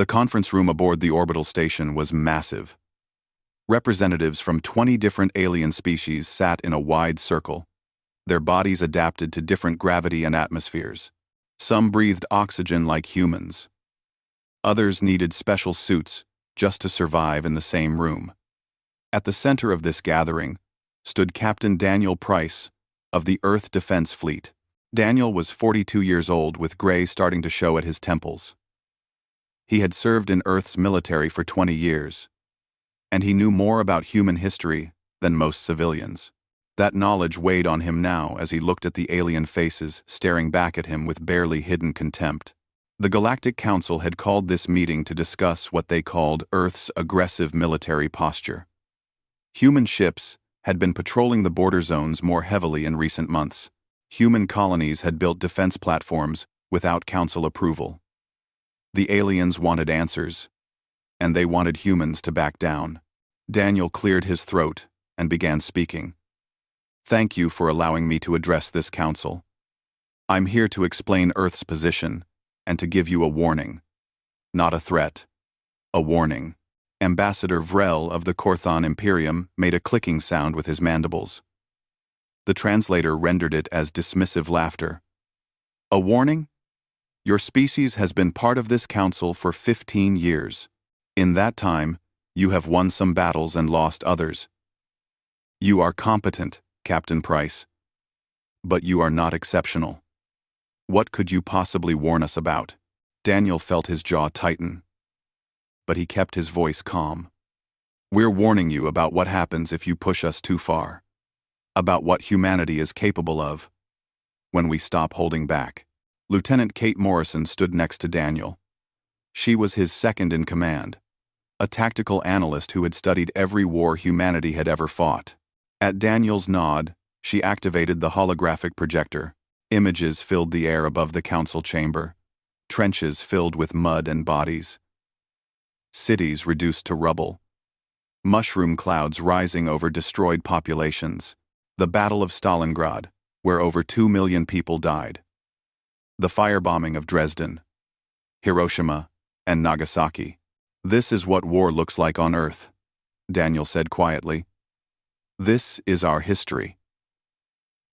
The conference room aboard the orbital station was massive. Representatives from 20 different alien species sat in a wide circle. Their bodies adapted to different gravity and atmospheres. Some breathed oxygen like humans. Others needed special suits just to survive in the same room. At the center of this gathering stood Captain Daniel Price of the Earth Defense Fleet. Daniel was 42 years old with gray starting to show at his temples. He had served in Earth's military for 20 years, and he knew more about human history than most civilians. That knowledge weighed on him now as he looked at the alien faces staring back at him with barely hidden contempt. The Galactic Council had called this meeting to discuss what they called Earth's aggressive military posture. Human ships had been patrolling the border zones more heavily in recent months. Human colonies had built defense platforms without Council approval. The aliens wanted answers, and they wanted humans to back down. Daniel cleared his throat and began speaking. "Thank you for allowing me to address this council. I'm here to explain Earth's position and to give you a warning. Not a threat. A warning." Ambassador Vrel of the Korthon Imperium made a clicking sound with his mandibles. The translator rendered it as dismissive laughter. "A warning? Your species has been part of this council for 15 years. In that time, you have won some battles and lost others. You are competent, Captain Price. But you are not exceptional. What could you possibly warn us about?" Daniel felt his jaw tighten, but he kept his voice calm. "We're warning you about what happens if you push us too far. About what humanity is capable of when we stop holding back." Lieutenant Kate Morrison stood next to Daniel. She was his second in command, a tactical analyst who had studied every war humanity had ever fought. At Daniel's nod, she activated the holographic projector. Images filled the air above the council chamber. Trenches filled with mud and bodies. Cities reduced to rubble. Mushroom clouds rising over destroyed populations. The Battle of Stalingrad, where over 2 million people died. The firebombing of Dresden, Hiroshima, and Nagasaki. "This is what war looks like on Earth," Daniel said quietly. "This is our history.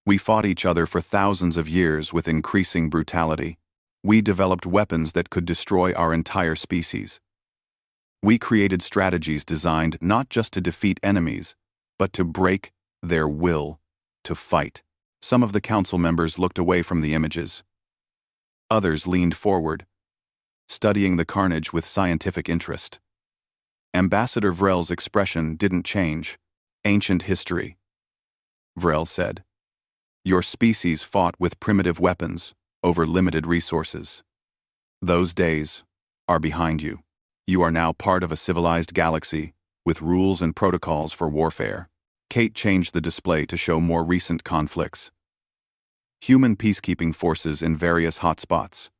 We fought each other for thousands of years with increasing brutality. We developed weapons that could destroy our entire species. We created strategies designed not just to defeat enemies, but to break their will to fight." Some of the council members looked away from the images. Others leaned forward, studying the carnage with scientific interest. Ambassador Vrel's expression didn't change. "Ancient history," Vrel said. "Your species fought with primitive weapons over limited resources. Those days are behind you. You are now part of a civilized galaxy with rules and protocols for warfare." Kate changed the display to show more recent conflicts. Human peacekeeping forces in various hotspots.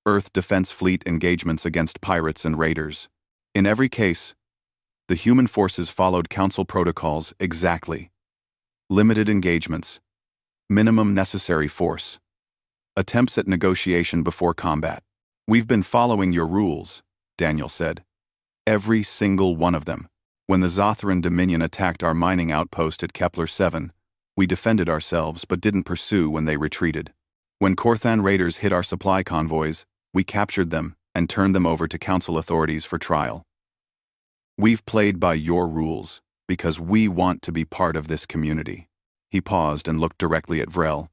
Earth Defense Fleet engagements against pirates and raiders. In every case, the human forces followed Council protocols exactly. Limited engagements. Minimum necessary force. Attempts at negotiation before combat. "We've been following your rules," Daniel said. "Every single one of them. When the Zothran Dominion attacked our mining outpost at Kepler 7, we defended ourselves but didn't pursue when they retreated. When Korthan raiders hit our supply convoys, we captured them and turned them over to Council authorities for trial. We've played by your rules because we want to be part of this community." He paused and looked directly at Vrel.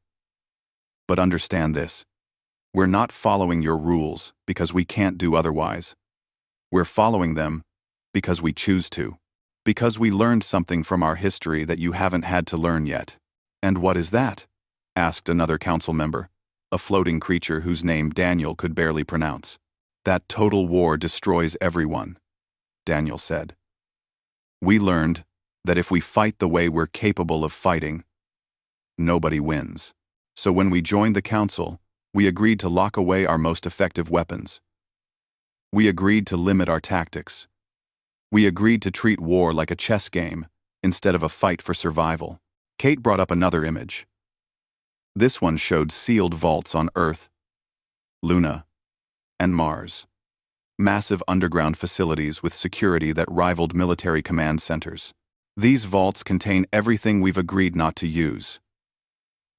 "But understand this. We're not following your rules because we can't do otherwise. We're following them because we choose to. Because we learned something from our history that you haven't had to learn yet." "And what is that?" asked another council member, a floating creature whose name Daniel could barely pronounce. "That total war destroys everyone," Daniel said. "We learned that if we fight the way we're capable of fighting, nobody wins. So when we joined the council, we agreed to lock away our most effective weapons. We agreed to limit our tactics. We agreed to treat war like a chess game instead of a fight for survival." Kate brought up another image. This one showed sealed vaults on Earth, Luna, and Mars. massive underground facilities with security that rivaled military command centers. These vaults contain everything we've agreed not to use,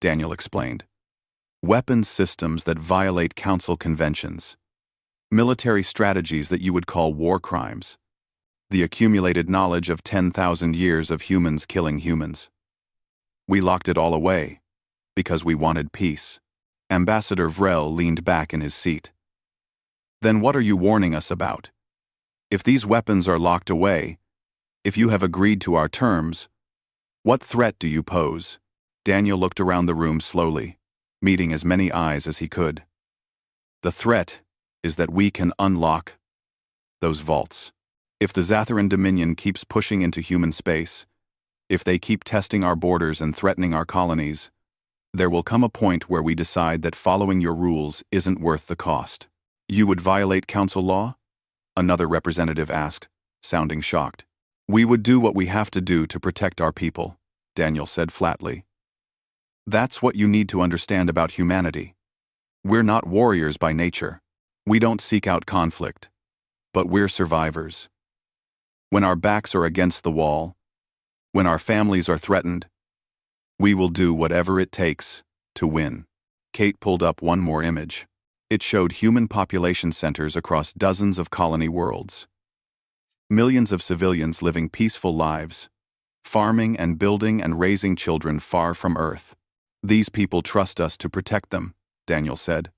Daniel explained. Weapons systems that violate Council conventions. Military strategies that you would call war crimes. The accumulated knowledge of 10,000 years of humans killing humans. We locked it all away, because we wanted peace. Ambassador Vrel leaned back in his seat. Then what are you warning us about? If these weapons are locked away, if you have agreed to our terms, what threat do you pose? Daniel looked around the room slowly, meeting as many eyes as he could. The threat is that we can unlock those vaults. If the Zatharan Dominion keeps pushing into human space, if they keep testing our borders and threatening our colonies, there will come a point where we decide that following your rules isn't worth the cost. You would violate Council law? Another representative asked, sounding shocked. We would do what we have to do to protect our people, Daniel said flatly. That's what you need to understand about humanity. We're not warriors by nature. We don't seek out conflict. But we're survivors. When our backs are against the wall, when our families are threatened, we will do whatever it takes to win. Kate pulled up one more image. It showed human population centers across dozens of colony worlds. Millions of civilians living peaceful lives, farming and building and raising children far from Earth. These people trust us to protect them, Daniel said.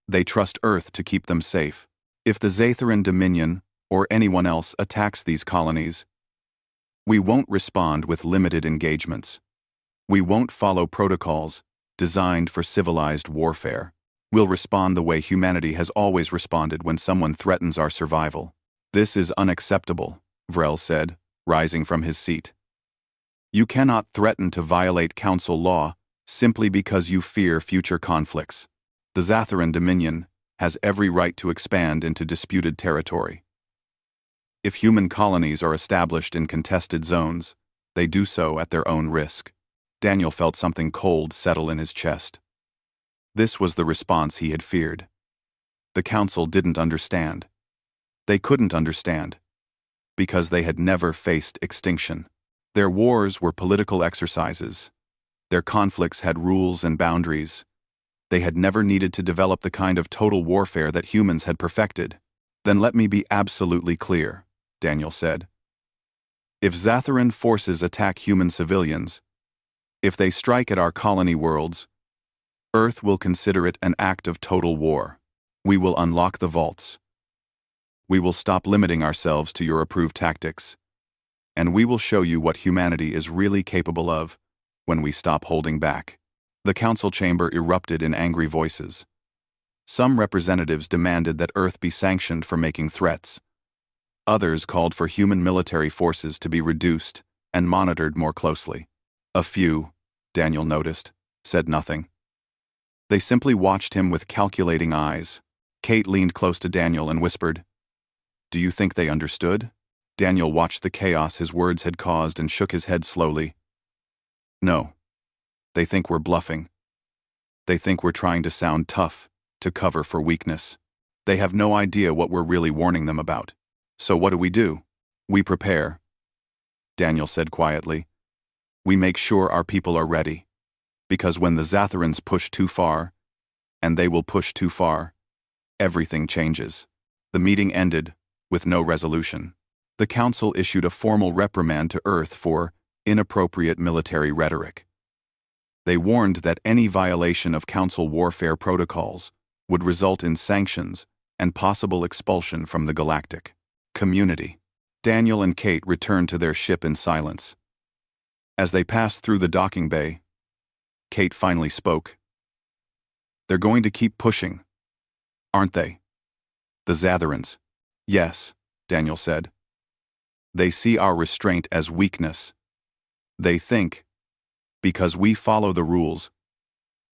They trust Earth to keep them safe. If the Zatharan Dominion or anyone else attacks these colonies, we won't respond with limited engagements. We won't follow protocols designed for civilized warfare. We'll respond the way humanity has always responded when someone threatens our survival. This is unacceptable, Vrel said, rising from his seat. You cannot threaten to violate Council law simply because you fear future conflicts. The Zatharan Dominion has every right to expand into disputed territory. If human colonies are established in contested zones, they do so at their own risk. Daniel felt something cold settle in his chest. This was the response he had feared. The Council didn't understand. They couldn't understand, because they had never faced extinction. Their wars were political exercises. Their conflicts had rules and boundaries. They had never needed to develop the kind of total warfare that humans had perfected. Then let me be absolutely clear, Daniel said. If Zatharan forces attack human civilians, if they strike at our colony worlds, Earth will consider it an act of total war. We will unlock the vaults. We will stop limiting ourselves to your approved tactics. And we will show you what humanity is really capable of when we stop holding back. The Council chamber erupted in angry voices. Some representatives demanded that Earth be sanctioned for making threats. Others called for human military forces to be reduced and monitored more closely. A few, Daniel noticed, said nothing. They simply watched him with calculating eyes. Kate leaned close to Daniel and whispered, "Do you think they understood?" Daniel watched the chaos his words had caused and shook his head slowly. "No. They think we're bluffing. They think we're trying to sound tough, to cover for weakness. They have no idea what we're really warning them about. So what do? We prepare," Daniel said quietly. "We make sure our people are ready. Because when the Zatharans push too far, and they will push too far, everything changes." The meeting ended with no resolution. The Council issued a formal reprimand to Earth for inappropriate military rhetoric. They warned that any violation of Council warfare protocols would result in sanctions and possible expulsion from the galactic community. Daniel and Kate returned to their ship in silence. As they passed through the docking bay, Kate finally spoke. "They're going to keep pushing, aren't they?" "The Zatharans." "Yes," Daniel said. "They see our restraint as weakness. They think, because we follow the rules,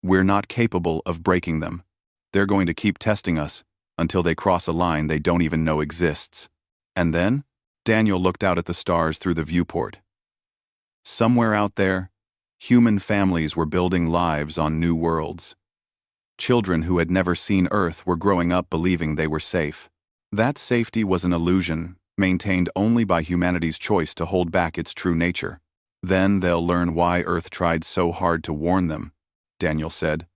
we're not capable of breaking them. They're going to keep testing us until they cross a line they don't even know exists." And then, Daniel looked out at the stars through the viewport. Somewhere out there, human families were building lives on new worlds. Children who had never seen Earth were growing up believing they were safe. That safety was an illusion, maintained only by humanity's choice to hold back its true nature. Then they'll learn why Earth tried so hard to warn them, Daniel said.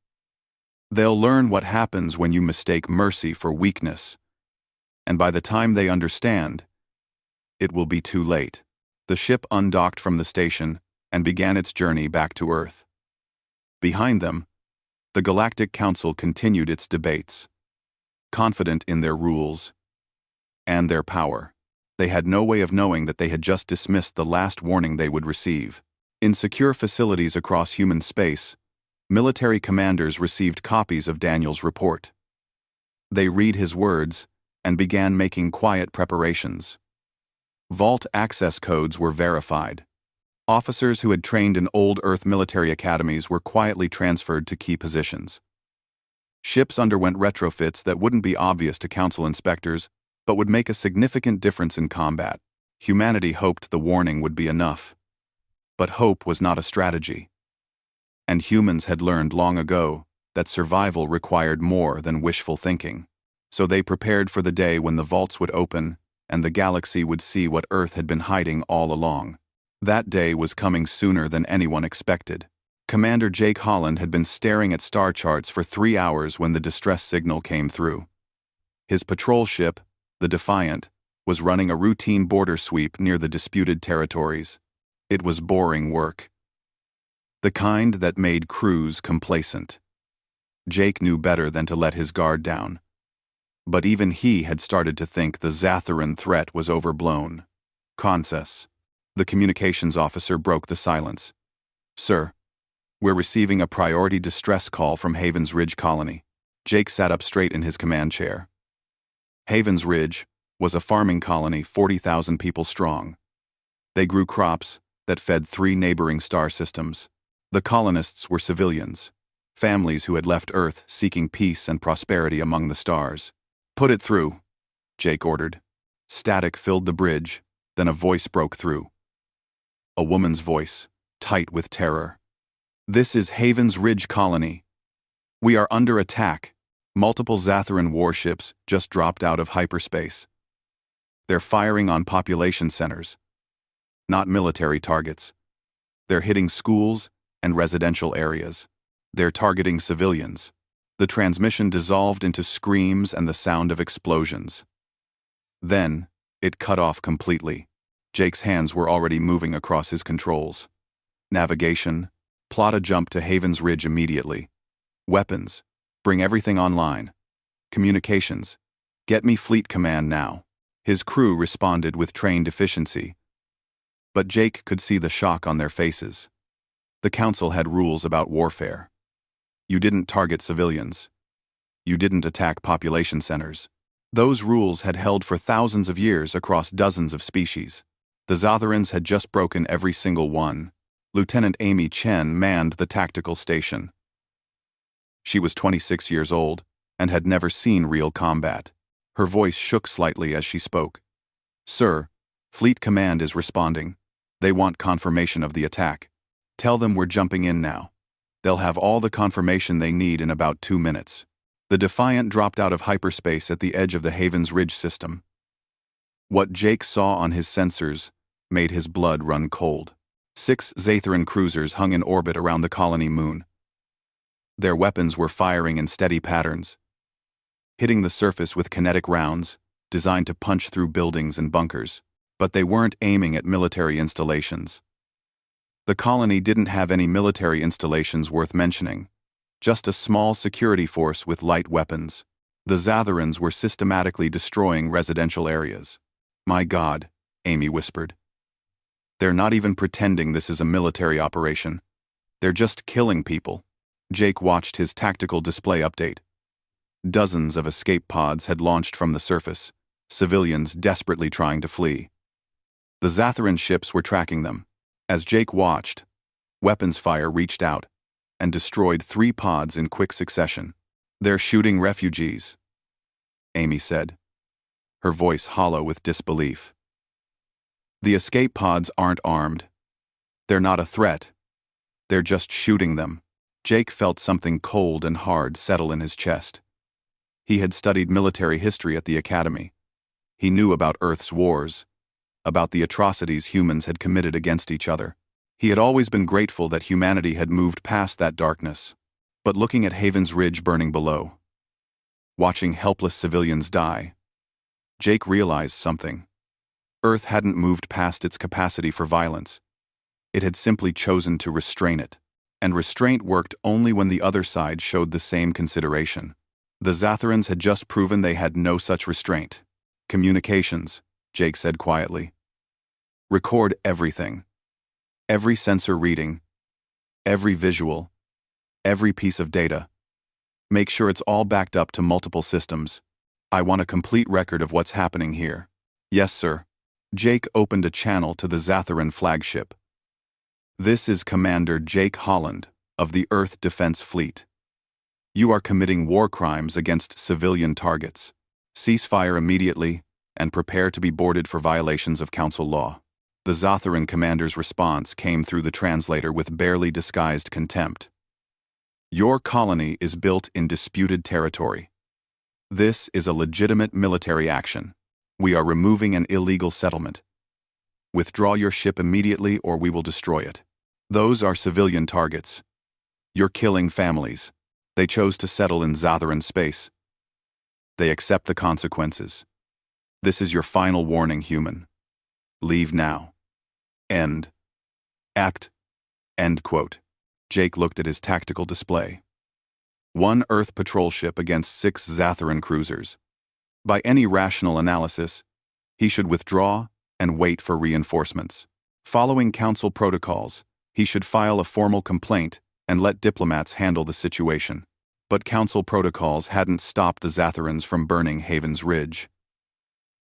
They'll learn what happens when you mistake mercy for weakness. And by the time they understand, it will be too late. The ship undocked from the station and began its journey back to Earth. Behind them, the Galactic Council continued its debates. Confident in their rules and their power, they had no way of knowing that they had just dismissed the last warning they would receive. In secure facilities across human space, military commanders received copies of Daniel's report. They read his words and began making quiet preparations. Vault access codes were verified. Officers who had trained in old Earth military academies were quietly transferred to key positions. Ships underwent retrofits that wouldn't be obvious to Council inspectors, but would make a significant difference in combat. Humanity hoped the warning would be enough. But hope was not a strategy. And humans had learned long ago that survival required more than wishful thinking. So they prepared for the day when the vaults would open and the galaxy would see what Earth had been hiding all along. That day was coming sooner than anyone expected. Commander Jake Holland had been staring at star charts for 3 hours when the distress signal came through. His patrol ship, the Defiant, was running a routine border sweep near the disputed territories. It was boring work. The kind that made crews complacent. Jake knew better than to let his guard down. But even he had started to think the Zatharan threat was overblown. Consus. The communications officer broke the silence. Sir, we're receiving a priority distress call from Havens Ridge Colony. Jake sat up straight in his command chair. Havens Ridge was a farming colony 40,000 people strong. They grew crops that fed 3 neighboring star systems. The colonists were civilians, families who had left Earth seeking peace and prosperity among the stars. Put it through, Jake ordered. Static filled the bridge, then a voice broke through. A woman's voice, tight with terror. This is Havens Ridge Colony. We are under attack. Multiple Zatharan warships just dropped out of hyperspace. They're firing on population centers, not military targets. They're hitting schools and residential areas. They're targeting civilians. The transmission dissolved into screams and the sound of explosions. Then, it cut off completely. Jake's hands were already moving across his controls. Navigation, plot a jump to Havens Ridge immediately. Weapons, bring everything online. Communications, get me fleet command now. His crew responded with trained efficiency. But Jake could see the shock on their faces. The Council had rules about warfare. You didn't target civilians. You didn't attack population centers. Those rules had held for thousands of years across dozens of species. The Zatharans had just broken every single one. Lieutenant Amy Chen manned the tactical station. She was 26 years old and had never seen real combat. Her voice shook slightly as she spoke. Sir, Fleet Command is responding. They want confirmation of the attack. Tell them we're jumping in now. They'll have all the confirmation they need in about 2 minutes. The Defiant dropped out of hyperspace at the edge of the Havens Ridge system. What Jake saw on his sensors made his blood run cold. 6 Zatharan cruisers hung in orbit around the colony moon. Their weapons were firing in steady patterns, hitting the surface with kinetic rounds, designed to punch through buildings and bunkers, but they weren't aiming at military installations. The colony didn't have any military installations worth mentioning, just a small security force with light weapons. The Zatharans were systematically destroying residential areas. My God, Amy whispered. They're not even pretending this is a military operation. They're just killing people. Jake watched his tactical display update. Dozens of escape pods had launched from the surface, civilians desperately trying to flee. The Zatharan ships were tracking them. As Jake watched, weapons fire reached out and destroyed 3 pods in quick succession. They're shooting refugees, Amy said, her voice hollow with disbelief. The escape pods aren't armed. They're not a threat. They're just shooting them. Jake felt something cold and hard settle in his chest. He had studied military history at the academy. He knew about Earth's wars, about the atrocities humans had committed against each other. He had always been grateful that humanity had moved past that darkness. But looking at Haven's Ridge burning below, watching helpless civilians die, Jake realized something. Earth hadn't moved past its capacity for violence. It had simply chosen to restrain it. And restraint worked only when the other side showed the same consideration. The Zatharans had just proven they had no such restraint. Communications, Jake said quietly. Record everything. Every sensor reading. Every visual. Every piece of data. Make sure it's all backed up to multiple systems. I want a complete record of what's happening here. Yes, sir. Jake opened a channel to the Zatharan flagship. This is Commander Jake Holland of the Earth Defense Fleet. You are committing war crimes against civilian targets. Cease fire immediately and prepare to be boarded for violations of Council law. The Zatharan commander's response came through the translator with barely disguised contempt. Your colony is built in disputed territory. This is a legitimate military action. We are removing an illegal settlement. Withdraw your ship immediately or we will destroy it. Those are civilian targets. You're killing families. They chose to settle in Zatharan space. They accept the consequences. This is your final warning, human. Leave now. End. Act. End quote. Jake looked at his tactical display. 1 Earth patrol ship against 6 Zatharan cruisers. By any rational analysis, he should withdraw and wait for reinforcements. Following Council protocols, he should file a formal complaint and let diplomats handle the situation. But Council protocols hadn't stopped the Zatharans from burning Haven's Ridge.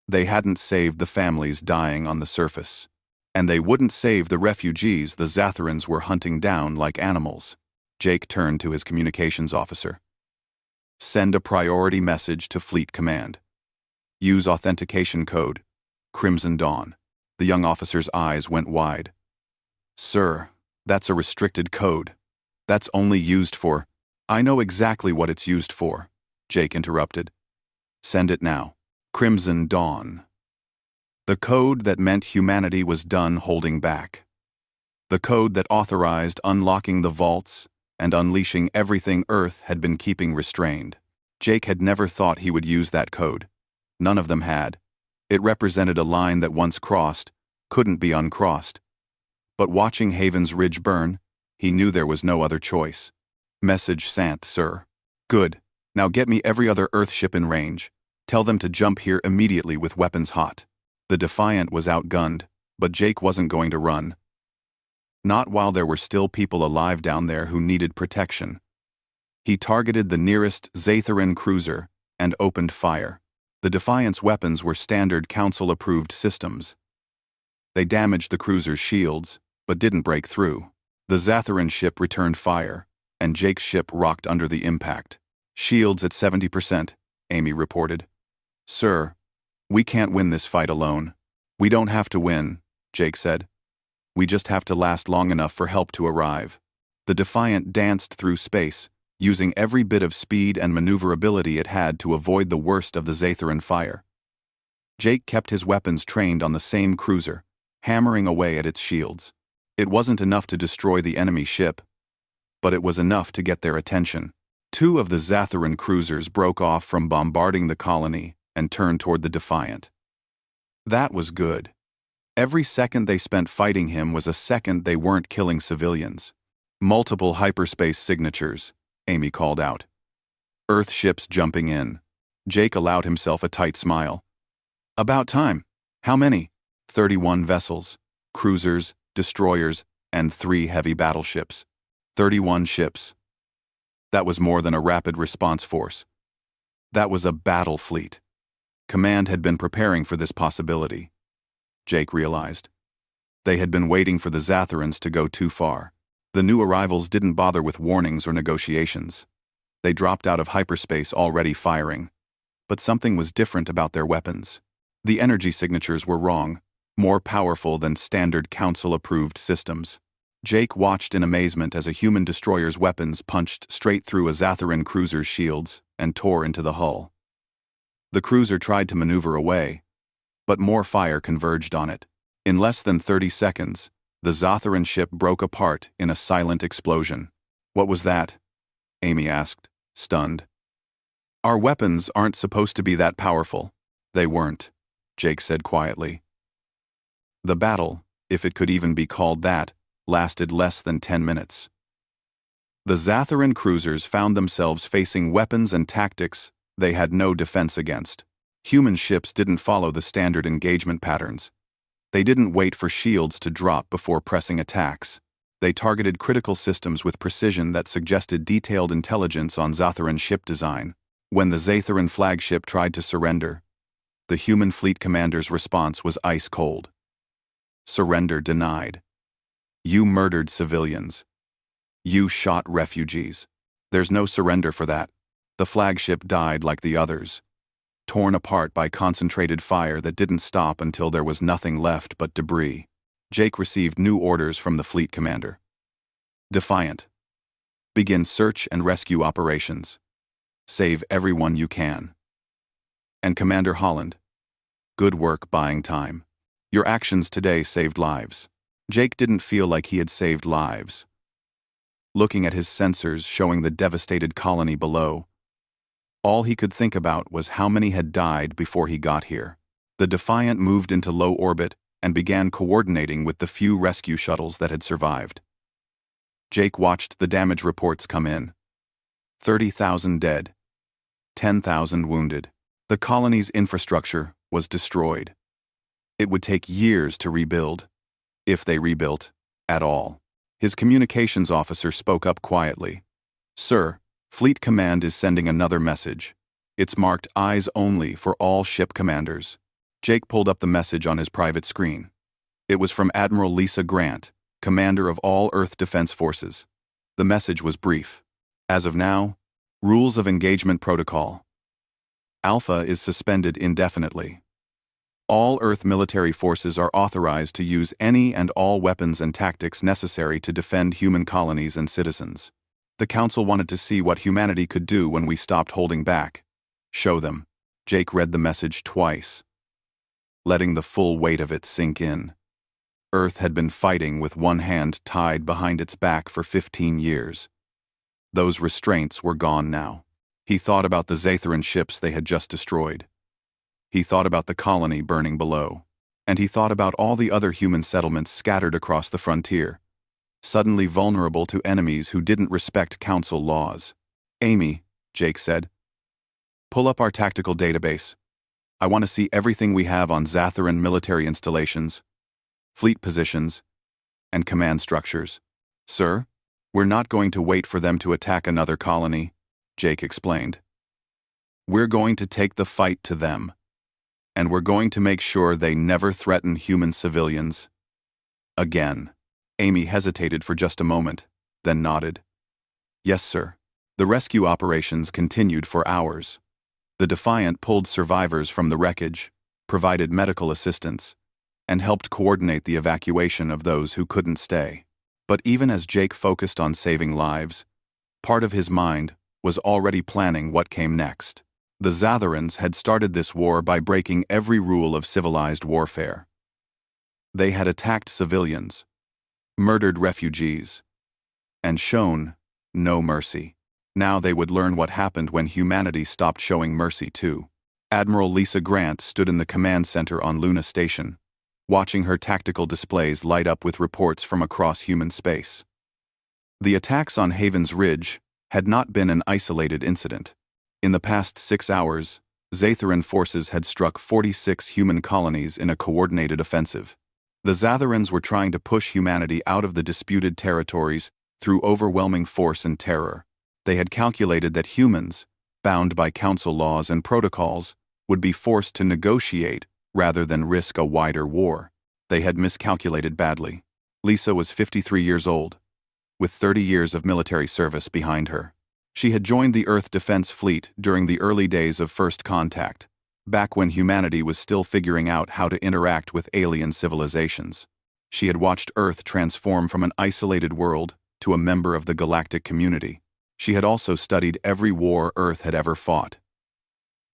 They hadn't saved the families dying on the surface. And they wouldn't save the refugees the Zatharans were hunting down like animals. Jake turned to his communications officer. Send a priority message to Fleet Command. Use authentication code, Crimson Dawn. The young officer's eyes went wide. Sir, that's a restricted code. That's only used for... I know exactly what it's used for, Jake interrupted. Send it now. Crimson Dawn. The code that meant humanity was done holding back. The code that authorized unlocking the vaults and unleashing everything Earth had been keeping restrained. Jake had never thought he would use that code. None of them had. It represented a line that once crossed, couldn't be uncrossed. But watching Haven's Ridge burn, he knew there was no other choice. Message sent, sir. Good. Now get me every other Earth ship in range. Tell them to jump here immediately with weapons hot. The Defiant was outgunned, but Jake wasn't going to run. Not while there were still people alive down there who needed protection. He targeted the nearest Zatharan cruiser and opened fire. The Defiant's weapons were standard Council-approved systems. They damaged the cruiser's shields, but didn't break through. The Zatharan ship returned fire, and Jake's ship rocked under the impact. Shields at 70%, Amy reported. Sir, we can't win this fight alone. We don't have to win, Jake said. We just have to last long enough for help to arrive. The Defiant danced through space, using every bit of speed and maneuverability it had to avoid the worst of the Zatharan fire. Jake kept his weapons trained on the same cruiser, hammering away at its shields. It wasn't enough to destroy the enemy ship, but it was enough to get their attention. 2 of the Zatharan cruisers broke off from bombarding the colony and turned toward the Defiant. That was good. Every second they spent fighting him was a second they weren't killing civilians. Multiple hyperspace signatures, Amy called out. Earth ships jumping in. Jake allowed himself a tight smile. About time. How many? 31 vessels, cruisers, destroyers, and 3 heavy battleships. 31 ships. That was more than a rapid response force. That was a battle fleet. Command had been preparing for this possibility, Jake realized. They had been waiting for the Zatharans to go too far. The new arrivals didn't bother with warnings or negotiations. They dropped out of hyperspace already firing. But something was different about their weapons. The energy signatures were wrong, more powerful than standard Council-approved systems. Jake watched in amazement as a human destroyer's weapons punched straight through a Zatharan cruiser's shields and tore into the hull. The cruiser tried to maneuver away, but more fire converged on it. In less than 30 seconds, the Zotharan ship broke apart in a silent explosion. "What was that?" Amy asked, stunned. "Our weapons aren't supposed to be that powerful." "They weren't," Jake said quietly. The battle, if it could even be called that, lasted less than 10 minutes. The Zotharan cruisers found themselves facing weapons and tactics they had no defense against. Human ships didn't follow the standard engagement patterns. They didn't wait for shields to drop before pressing attacks. They targeted critical systems with precision that suggested detailed intelligence on Zotharan ship design. When the Zotharan flagship tried to surrender, the human fleet commander's response was ice cold. "Surrender denied. You murdered civilians. You shot refugees. There's no surrender for that." The flagship died like the others, torn apart by concentrated fire that didn't stop until there was nothing left but debris. Jake received new orders from the fleet commander. "Defiant. Begin search and rescue operations. Save everyone you can." And Commander Holland, "Good work buying time. Your actions today saved lives." Jake didn't feel like he had saved lives. Looking at his sensors showing the devastated colony below, all he could think about was how many had died before he got here. The Defiant moved into low orbit and began coordinating with the few rescue shuttles that had survived. Jake watched the damage reports come in. 30,000 dead, 10,000 wounded. The colony's infrastructure was destroyed. It would take years to rebuild, if they rebuilt at all. His communications officer spoke up quietly. "Sir, Fleet Command is sending another message. It's marked Eyes Only for all ship commanders." Jake pulled up the message on his private screen. It was from Admiral Lisa Grant, commander of all Earth Defense Forces. The message was brief. "As of now, rules of engagement protocol. Alpha is suspended indefinitely. All Earth military forces are authorized to use any and all weapons and tactics necessary to defend human colonies and citizens. The Council wanted to see what humanity could do when we stopped holding back. Show them." Jake read the message twice, letting the full weight of it sink in. Earth had been fighting with one hand tied behind its back for 15 years. Those restraints were gone now. He thought about the Zotharan ships they had just destroyed. He thought about the colony burning below. And he thought about all the other human settlements scattered across the frontier, suddenly vulnerable to enemies who didn't respect Council laws. "Amy," Jake said, "pull up our tactical database. I want to see everything we have on Zotharan military installations, fleet positions, and command structures." "Sir, we're not going to wait for them to attack another colony," Jake explained. "We're going to take the fight to them. And we're going to make sure they never threaten human civilians again." Amy hesitated for just a moment, then nodded. "Yes, sir." The rescue operations continued for hours. The Defiant pulled survivors from the wreckage, provided medical assistance, and helped coordinate the evacuation of those who couldn't stay. But even as Jake focused on saving lives, part of his mind was already planning what came next. The Zotharans had started this war by breaking every rule of civilized warfare. They had attacked civilians, murdered refugees, and shown no mercy. Now they would learn what happened when humanity stopped showing mercy too. Admiral Lisa Grant stood in the command center on Luna Station, watching her tactical displays light up with reports from across human space. The attacks on Haven's Ridge had not been an isolated incident. In the past 6 hours, Zotharan forces had struck 46 human colonies in a coordinated offensive. The Zotharans were trying to push humanity out of the disputed territories through overwhelming force and terror. They had calculated that humans, bound by Council laws and protocols, would be forced to negotiate rather than risk a wider war. They had miscalculated badly. Lisa was 53 years old, with 30 years of military service behind her. She had joined the Earth Defense Fleet during the early days of First Contact, back when humanity was still figuring out how to interact with alien civilizations. She had watched Earth transform from an isolated world to a member of the galactic community. She had also studied every war Earth had ever fought.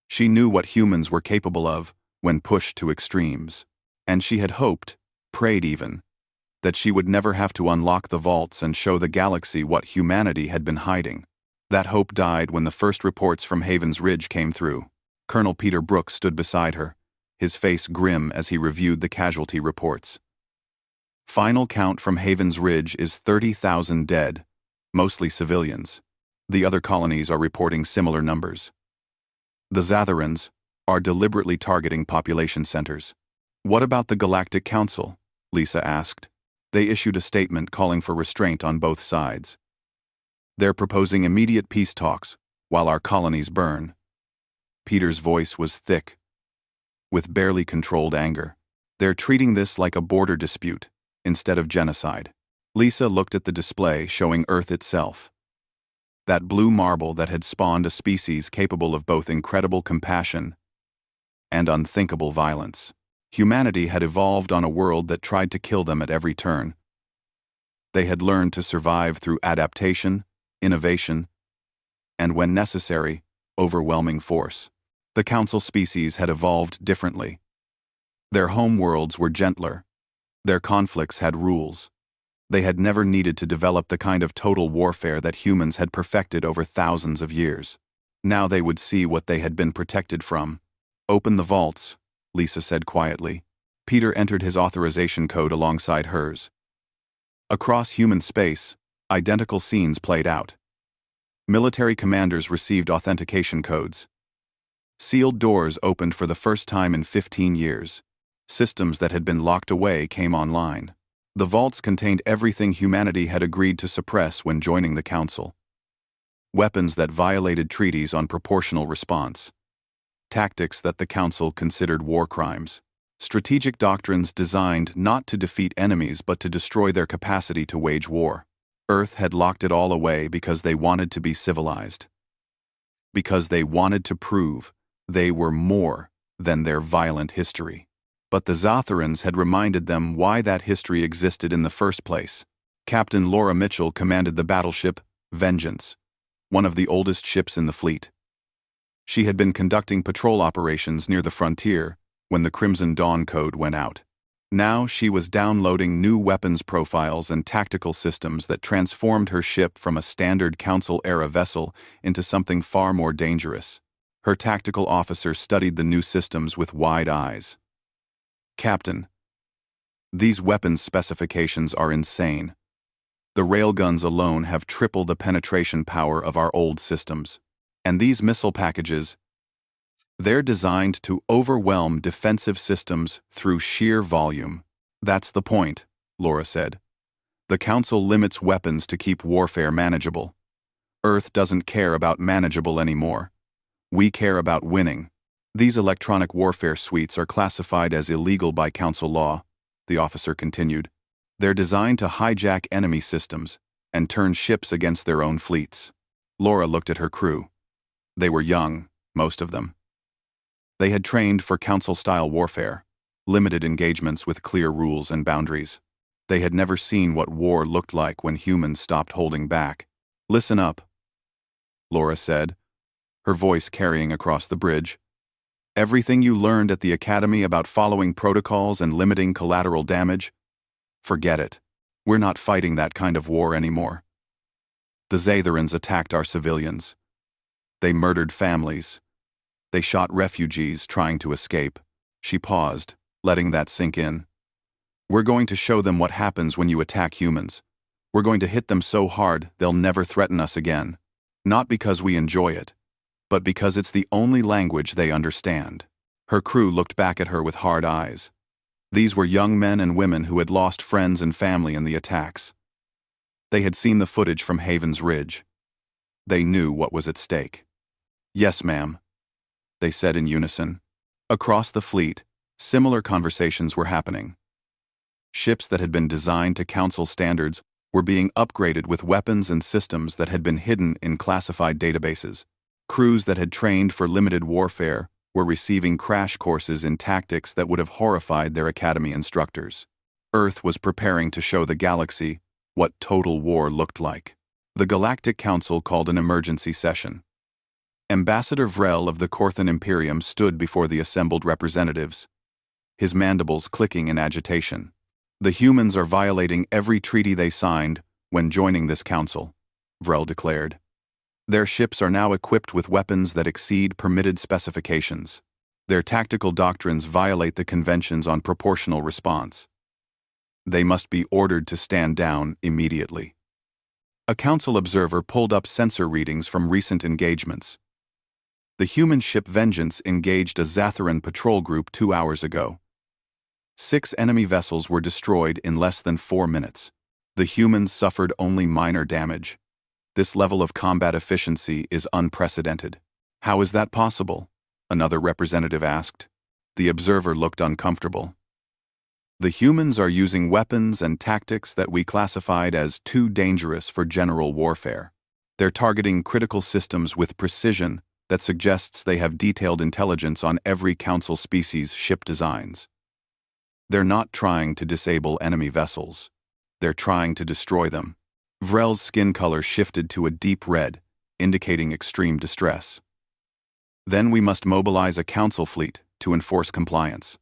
She knew what humans were capable of when pushed to extremes. And she had hoped, prayed even, that she would never have to unlock the vaults and show the galaxy what humanity had been hiding. That hope died when the first reports from Haven's Ridge came through. Colonel Peter Brooks stood beside her, his face grim as he reviewed the casualty reports. Final count from Haven's Ridge is 30,000 dead, mostly civilians. The other colonies are reporting similar numbers. The Zatharans are deliberately targeting population centers. What about the Galactic Council? Lisa asked. They issued a statement calling for restraint on both sides. They're proposing immediate peace talks while our colonies burn. Peter's voice was thick, with barely controlled anger. They're treating this like a border dispute instead of genocide. Lisa looked at the display showing Earth itself. That blue marble that had spawned a species capable of both incredible compassion and unthinkable violence. Humanity had evolved on a world that tried to kill them at every turn. They had learned to survive through adaptation, innovation, and when necessary, overwhelming force. The Council species had evolved differently. Their home worlds were gentler. Their conflicts had rules. They had never needed to develop the kind of total warfare that humans had perfected over thousands of years. Now they would see what they had been protected from. Open the vaults, Lisa said quietly. Peter entered his authorization code alongside hers. Across human space, identical scenes played out. Military commanders received authentication codes. Sealed doors opened for the first time in 15 years. Systems that had been locked away came online. The vaults contained everything humanity had agreed to suppress when joining the Council. Weapons that violated treaties on proportional response. Tactics that the Council considered war crimes. Strategic doctrines designed not to defeat enemies but to destroy their capacity to wage war. Earth had locked it all away because they wanted to be civilized. Because they wanted to prove they were more than their violent history. But the Zatharans had reminded them why that history existed in the first place. Captain Laura Mitchell commanded the battleship Vengeance, one of the oldest ships in the fleet. She had been conducting patrol operations near the frontier when the Crimson Dawn Code went out. Now she was downloading new weapons profiles and tactical systems that transformed her ship from a standard Council-era vessel into something far more dangerous. Her tactical officer studied the new systems with wide eyes. Captain, these weapons specifications are insane. The railguns alone have triple the penetration power of our old systems. And these missile packages, they're designed to overwhelm defensive systems through sheer volume. That's the point, Laura said. The Council limits weapons to keep warfare manageable. Earth doesn't care about manageable anymore. We care about winning. These electronic warfare suites are classified as illegal by Council law, the officer continued. They're designed to hijack enemy systems and turn ships against their own fleets. Laura looked at her crew. They were young, most of them. They had trained for Council-style warfare, limited engagements with clear rules and boundaries. They had never seen what war looked like when humans stopped holding back. Listen up, Laura said, her voice carrying across the bridge. Everything you learned at the academy about following protocols and limiting collateral damage? Forget it. We're not fighting that kind of war anymore. The Zatharans attacked our civilians. They murdered families. They shot refugees trying to escape. She paused, letting that sink in. We're going to show them what happens when you attack humans. We're going to hit them so hard they'll never threaten us again. Not because we enjoy it, but because it's the only language they understand. Her crew looked back at her with hard eyes. These were young men and women who had lost friends and family in the attacks. They had seen the footage from Haven's Ridge. They knew what was at stake. Yes, ma'am, they said in unison. Across the fleet, similar conversations were happening. Ships that had been designed to Council standards were being upgraded with weapons and systems that had been hidden in classified databases. Crews that had trained for limited warfare were receiving crash courses in tactics that would have horrified their academy instructors. Earth was preparing to show the galaxy what total war looked like. The Galactic Council called an emergency session. Ambassador Vrel of the Korthan Imperium stood before the assembled representatives, his mandibles clicking in agitation. The humans are violating every treaty they signed when joining this council, Vrel declared. Their ships are now equipped with weapons that exceed permitted specifications. Their tactical doctrines violate the conventions on proportional response. They must be ordered to stand down immediately. A council observer pulled up sensor readings from recent engagements. The human ship Vengeance engaged a Zatharan patrol group 2 hours ago. 6 enemy vessels were destroyed in less than 4 minutes. The humans suffered only minor damage. This level of combat efficiency is unprecedented. How is that possible? Another representative asked. The observer looked uncomfortable. The humans are using weapons and tactics that we classified as too dangerous for general warfare. They're targeting critical systems with precision that suggests they have detailed intelligence on every council species' ship designs. They're not trying to disable enemy vessels. They're trying to destroy them. Vrel's skin color shifted to a deep red, indicating extreme distress. Then we must mobilize a council fleet to enforce compliance.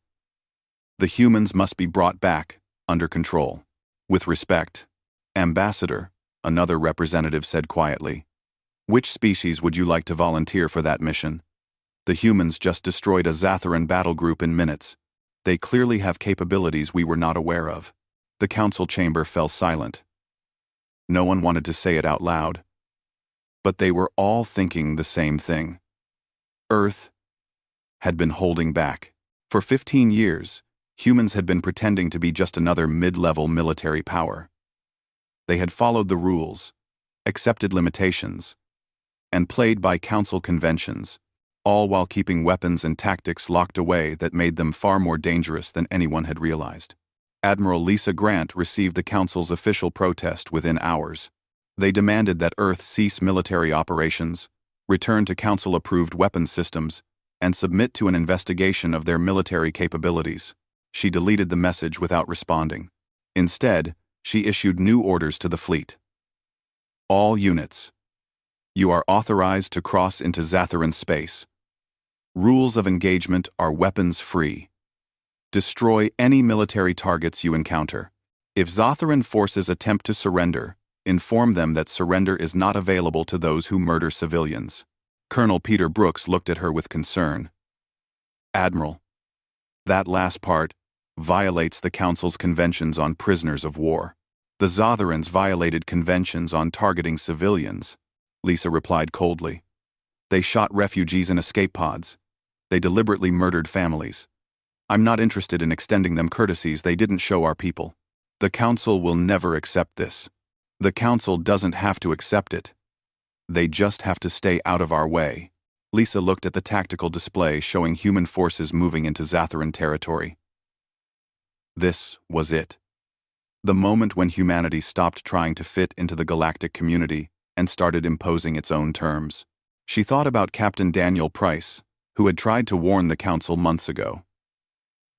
The humans must be brought back, under control. With respect, Ambassador, another representative said quietly. Which species would you like to volunteer for that mission? The humans just destroyed a Zatharan battle group in minutes. They clearly have capabilities we were not aware of. The council chamber fell silent. No one wanted to say it out loud. But they were all thinking the same thing. Earth had been holding back. For 15 years, humans had been pretending to be just another mid-level military power. They had followed the rules, accepted limitations, and played by council conventions, all while keeping weapons and tactics locked away that made them far more dangerous than anyone had realized. Admiral Lisa Grant received the council's official protest within hours. They demanded that Earth cease military operations, return to council-approved weapons systems, and submit to an investigation of their military capabilities. She deleted the message without responding. Instead, she issued new orders to the fleet. All units. You are authorized to cross into Zatharan space. Rules of engagement are weapons-free. Destroy any military targets you encounter. If Zatharan forces attempt to surrender, inform them that surrender is not available to those who murder civilians. Colonel Peter Brooks looked at her with concern. Admiral, that last part violates the Council's conventions on prisoners of war. The Zatharans violated conventions on targeting civilians, Lisa replied coldly. They shot refugees in escape pods. They deliberately murdered families. I'm not interested in extending them courtesies they didn't show our people. The Council will never accept this. The Council doesn't have to accept it. They just have to stay out of our way. Lisa looked at the tactical display showing human forces moving into Zatharan territory. This was it. The moment when humanity stopped trying to fit into the galactic community and started imposing its own terms. She thought about Captain Daniel Price, who had tried to warn the Council months ago.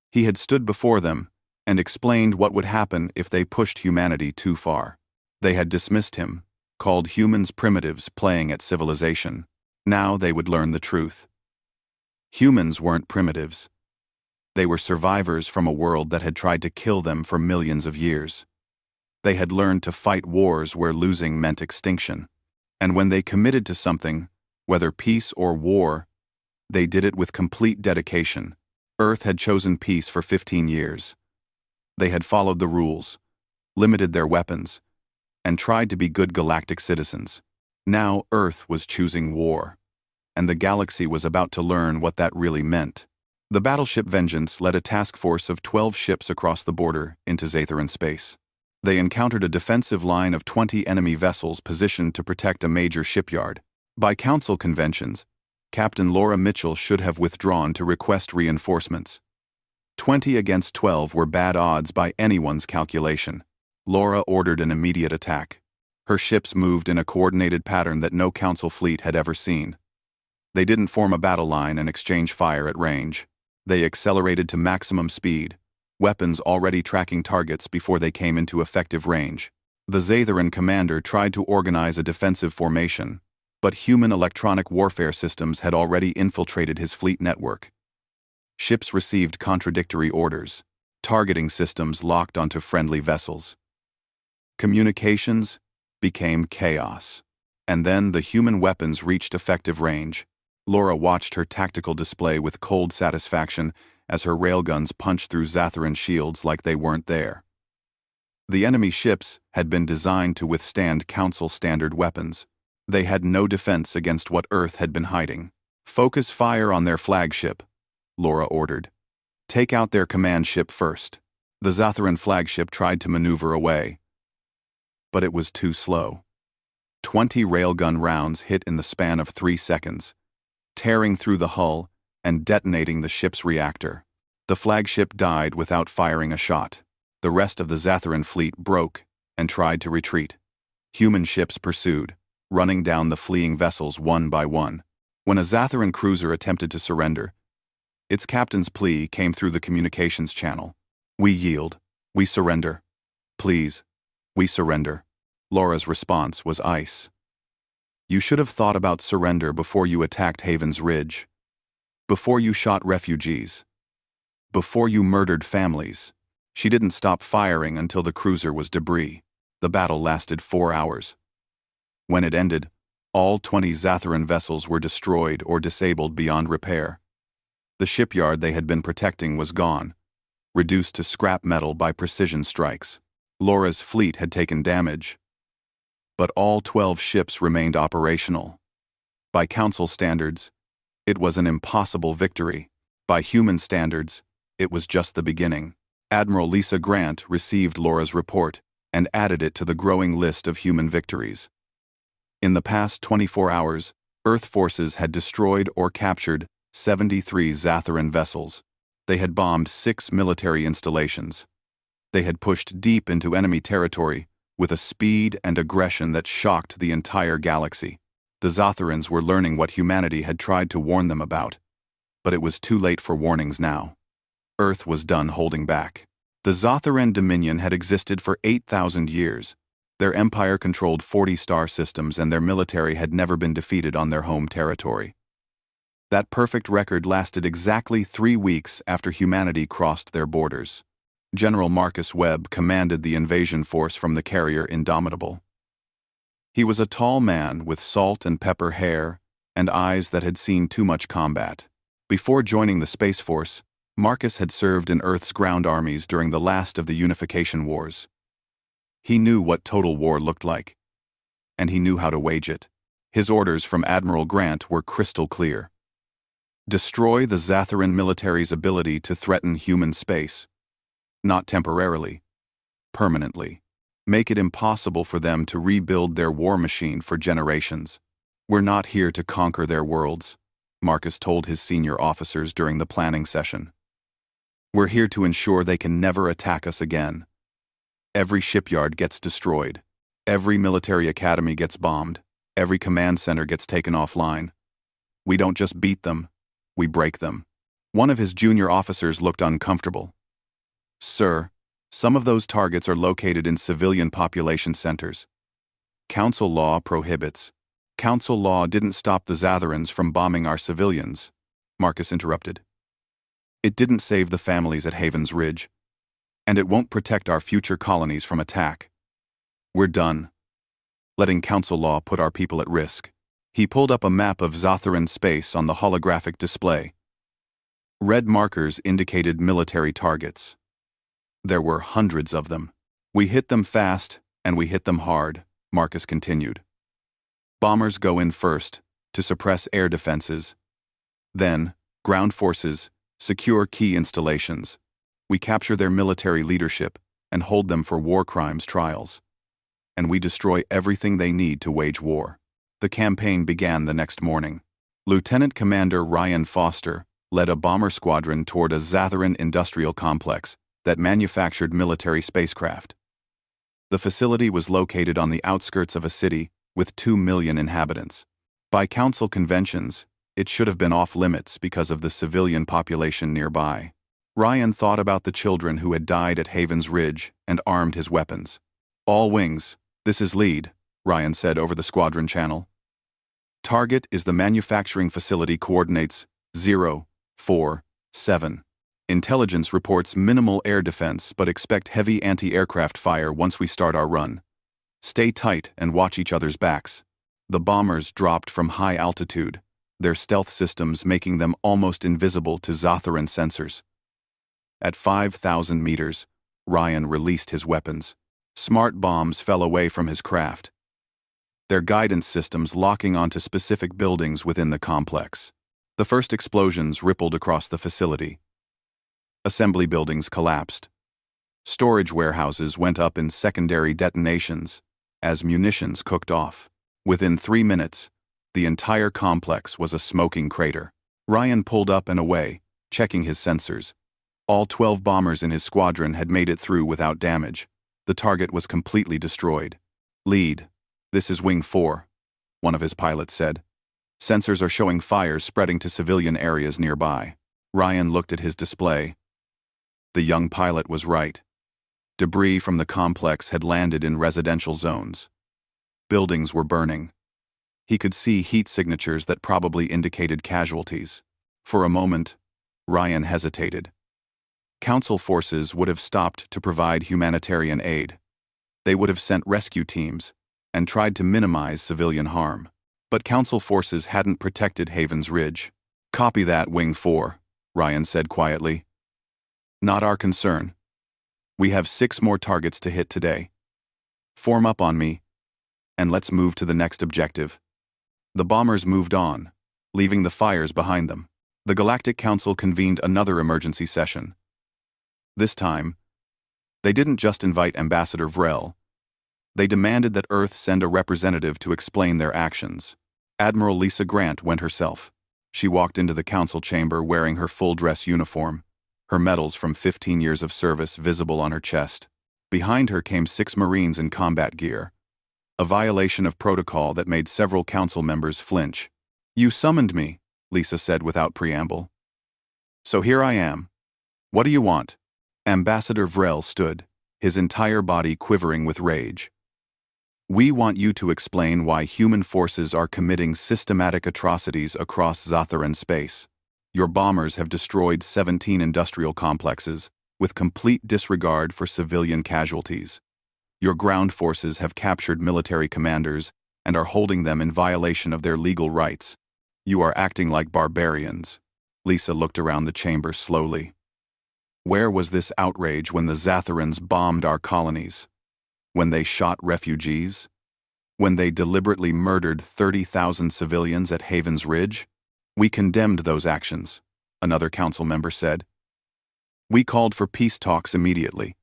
He had stood before them and explained what would happen if they pushed humanity too far. They had dismissed him, called humans primitives playing at civilization. Now they would learn the truth. Humans weren't primitives. They were survivors from a world that had tried to kill them for millions of years. They had learned to fight wars where losing meant extinction. And when they committed to something, whether peace or war, they did it with complete dedication. Earth had chosen peace for 15 years. They had followed the rules, limited their weapons, and tried to be good galactic citizens. Now Earth was choosing war, and the galaxy was about to learn what that really meant. The battleship Vengeance led a task force of 12 ships across the border into Zatharan space. They encountered a defensive line of 20 enemy vessels positioned to protect a major shipyard. By Council conventions, Captain Laura Mitchell should have withdrawn to request reinforcements. 20 against 12 were bad odds by anyone's calculation. Laura ordered an immediate attack. Her ships moved in a coordinated pattern that no Council fleet had ever seen. They didn't form a battle line and exchange fire at range. They accelerated to maximum speed, weapons already tracking targets before they came into effective range. The Zatharan commander tried to organize a defensive formation, But human electronic warfare systems had already infiltrated his fleet network. Ships received contradictory orders. Targeting systems locked onto friendly vessels. Communications became chaos. And then the human weapons reached effective range. Laura watched her tactical display with cold satisfaction as her railguns punched through Zatharan shields like they weren't there. The enemy ships had been designed to withstand Council-standard weapons. They had no defense against what Earth had been hiding. "Focus fire on their flagship," Laura ordered. "Take out their command ship first." The Zatharan flagship tried to maneuver away, but it was too slow. 20 railgun rounds hit in the span of 3 seconds, tearing through the hull and detonating the ship's reactor. The flagship died without firing a shot. The rest of the Zatharan fleet broke and tried to retreat. Human ships pursued, running down the fleeing vessels one by one. When a Zatharan cruiser attempted to surrender, its captain's plea came through the communications channel. "We yield. We surrender. Please, we surrender." Laura's response was ice. "You should have thought about surrender before you attacked Haven's Ridge. Before you shot refugees. Before you murdered families." She didn't stop firing until the cruiser was debris. The battle lasted 4 hours. When it ended, all 20 Zatharan vessels were destroyed or disabled beyond repair. The shipyard they had been protecting was gone, reduced to scrap metal by precision strikes. Laura's fleet had taken damage, but all 12 ships remained operational. By Council standards, it was an impossible victory. By human standards, it was just the beginning. Admiral Lisa Grant received Laura's report and added it to the growing list of human victories. In the past 24 hours, Earth forces had destroyed or captured 73 Zatharan vessels. They had bombed 6 military installations. They had pushed deep into enemy territory with a speed and aggression that shocked the entire galaxy. The Zatharans were learning what humanity had tried to warn them about, but it was too late for warnings now. Earth was done holding back. The Zatharan Dominion had existed for 8,000 years. Their empire controlled 40 star systems and their military had never been defeated on their home territory. That perfect record lasted exactly 3 weeks after humanity crossed their borders. General Marcus Webb commanded the invasion force from the carrier Indomitable. He was a tall man with salt and pepper hair and eyes that had seen too much combat. Before joining the Space Force, Marcus had served in Earth's ground armies during the last of the Unification Wars. He knew what total war looked like, and he knew how to wage it. His orders from Admiral Grant were crystal clear. Destroy the Zatharan military's ability to threaten human space. Not temporarily, permanently. Make it impossible for them to rebuild their war machine for generations. "We're not here to conquer their worlds," Marcus told his senior officers during the planning session. "We're here to ensure they can never attack us again. Every shipyard gets destroyed. Every military academy gets bombed. Every command center gets taken offline. We don't just beat them, we break them." One of his junior officers looked uncomfortable. "Sir, some of those targets are located in civilian population centers. Council law prohibits." "Council law didn't stop the Zatharans from bombing our civilians," Marcus interrupted. "It didn't save the families at Haven's Ridge, and it won't protect our future colonies from attack. We're done letting Council law put our people at risk." He pulled up a map of Zatharan space on the holographic display. Red markers indicated military targets. There were hundreds of them. "We hit them fast, and we hit them hard," Marcus continued. "Bombers go in first, to suppress air defenses. Then, ground forces secure key installations. We capture their military leadership and hold them for war crimes trials. And we destroy everything they need to wage war." The campaign began the next morning. Lieutenant Commander Ryan Foster led a bomber squadron toward a Zatharan industrial complex that manufactured military spacecraft. The facility was located on the outskirts of a city with 2 million inhabitants. By Council conventions, it should have been off-limits because of the civilian population nearby. Ryan thought about the children who had died at Haven's Ridge and armed his weapons. "All wings, this is lead," Ryan said over the squadron channel. Target is the manufacturing facility coordinates 047. Intelligence reports minimal air defense but expect heavy anti-aircraft fire once we start our run. Stay tight and watch each other's backs. The bombers dropped from high altitude, their stealth systems making them almost invisible to Zotharan sensors. At 5,000 meters, Ryan released his weapons. Smart bombs fell away from his craft, their guidance systems locking onto specific buildings within the complex. The first explosions rippled across the facility. Assembly buildings collapsed. Storage warehouses went up in secondary detonations as munitions cooked off. Within 3 minutes, the entire complex was a smoking crater. Ryan pulled up and away, checking his sensors. All 12 bombers in his squadron had made it through without damage. The target was completely destroyed. Lead. This is Wing 4, one of his pilots said. Sensors are showing fires spreading to civilian areas nearby. Ryan looked at his display. The young pilot was right. Debris from the complex had landed in residential zones. Buildings were burning. He could see heat signatures that probably indicated casualties. For a moment, Ryan hesitated. Council forces would have stopped to provide humanitarian aid. They would have sent rescue teams and tried to minimize civilian harm. But Council forces hadn't protected Haven's Ridge. Copy that, Wing 4, Ryan said quietly. Not our concern. We have 6 more targets to hit today. Form up on me, and let's move to the next objective. The bombers moved on, leaving the fires behind them. The Galactic Council convened another emergency session. This time, they didn't just invite Ambassador Vrel. They demanded that Earth send a representative to explain their actions. Admiral Lisa Grant went herself. She walked into the council chamber wearing her full-dress uniform, her medals from 15 years of service visible on her chest. Behind her came 6 Marines in combat gear, a violation of protocol that made several council members flinch. You summoned me, Lisa said without preamble. So here I am. What do you want? Ambassador Vrel stood, his entire body quivering with rage. We want you to explain why human forces are committing systematic atrocities across Zotharan space. Your bombers have destroyed 17 industrial complexes, with complete disregard for civilian casualties. Your ground forces have captured military commanders and are holding them in violation of their legal rights. You are acting like barbarians. Lisa looked around the chamber slowly. Where was this outrage when the Zatharans bombed our colonies? When they shot refugees? When they deliberately murdered 30,000 civilians at Haven's Ridge? We condemned those actions, another council member said. We called for peace talks immediately.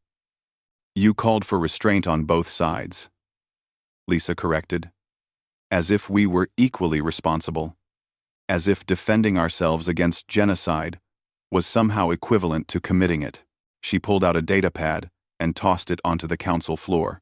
You called for restraint on both sides, Lisa corrected. As if we were equally responsible. As if defending ourselves against genocide was somehow equivalent to committing it. She pulled out a data pad and tossed it onto the council floor.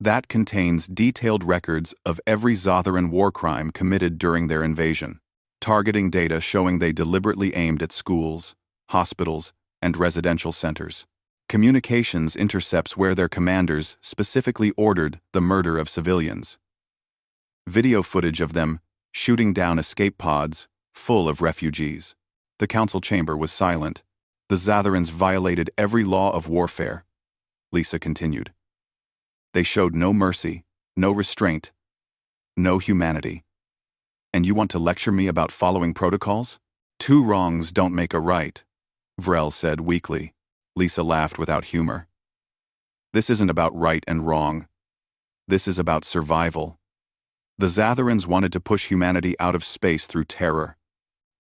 That contains detailed records of every Zotharan war crime committed during their invasion, targeting data showing they deliberately aimed at schools, hospitals, and residential centers. Communications intercepts where their commanders specifically ordered the murder of civilians. Video footage of them shooting down escape pods full of refugees. The council chamber was silent. The Zotharans violated every law of warfare, Lisa continued. They showed no mercy, no restraint, no humanity. And you want to lecture me about following protocols? 2 wrongs don't make a right, Vrel said weakly. Lisa laughed without humor. This isn't about right and wrong. This is about survival. The Zotharans wanted to push humanity out of space through terror.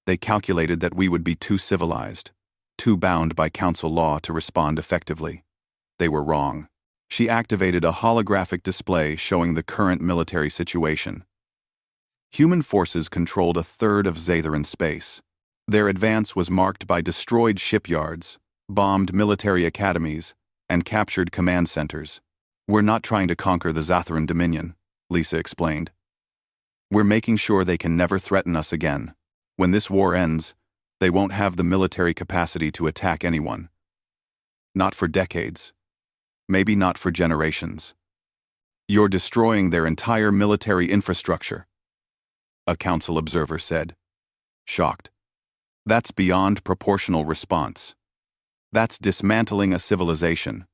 They calculated that we would be too civilized, too bound by council law to respond effectively. They were wrong. She activated a holographic display showing the current military situation. Human forces controlled 1/3 of Zotharan space. Their advance was marked by destroyed shipyards, bombed military academies, and captured command centers. We're not trying to conquer the Zotharan Dominion, Lisa explained. We're making sure they can never threaten us again. When this war ends, they won't have the military capacity to attack anyone. Not for decades. Maybe not for generations. You're destroying their entire military infrastructure. a council observer said, shocked. That's beyond proportional response. That's dismantling a civilization.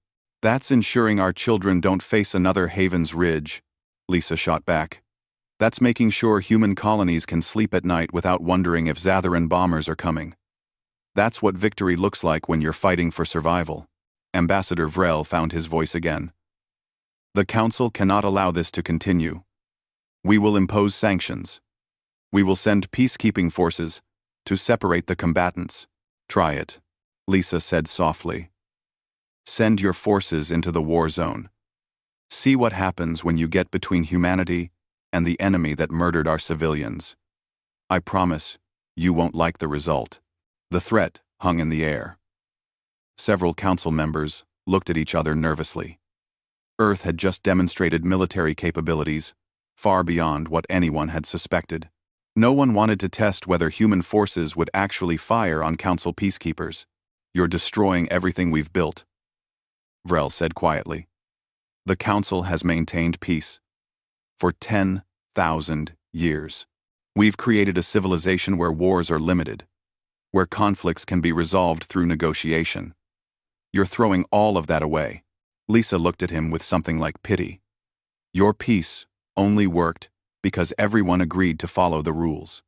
That's ensuring our children don't face another Haven's Ridge, Lisa shot back. That's making sure human colonies can sleep at night without wondering if Zatharan bombers are coming. That's what victory looks like when you're fighting for survival. Ambassador Vrel found his voice again. The Council cannot allow this to continue. We will impose sanctions. We will send peacekeeping forces to separate the combatants. Try it, Lisa said softly. Send your forces into the war zone. See what happens when you get between humanity and the enemy that murdered our civilians. I promise you won't like the result. The threat hung in the air. Several council members looked at each other nervously. Earth had just demonstrated military capabilities far beyond what anyone had suspected. No one wanted to test whether human forces would actually fire on council peacekeepers. You're destroying everything we've built, Vrel said quietly. The council has maintained peace for 10,000 years. We've created a civilization where wars are limited, where conflicts can be resolved through negotiation. You're throwing all of that away. Lisa looked at him with something like pity. Your peace only worked because everyone agreed to follow the rules.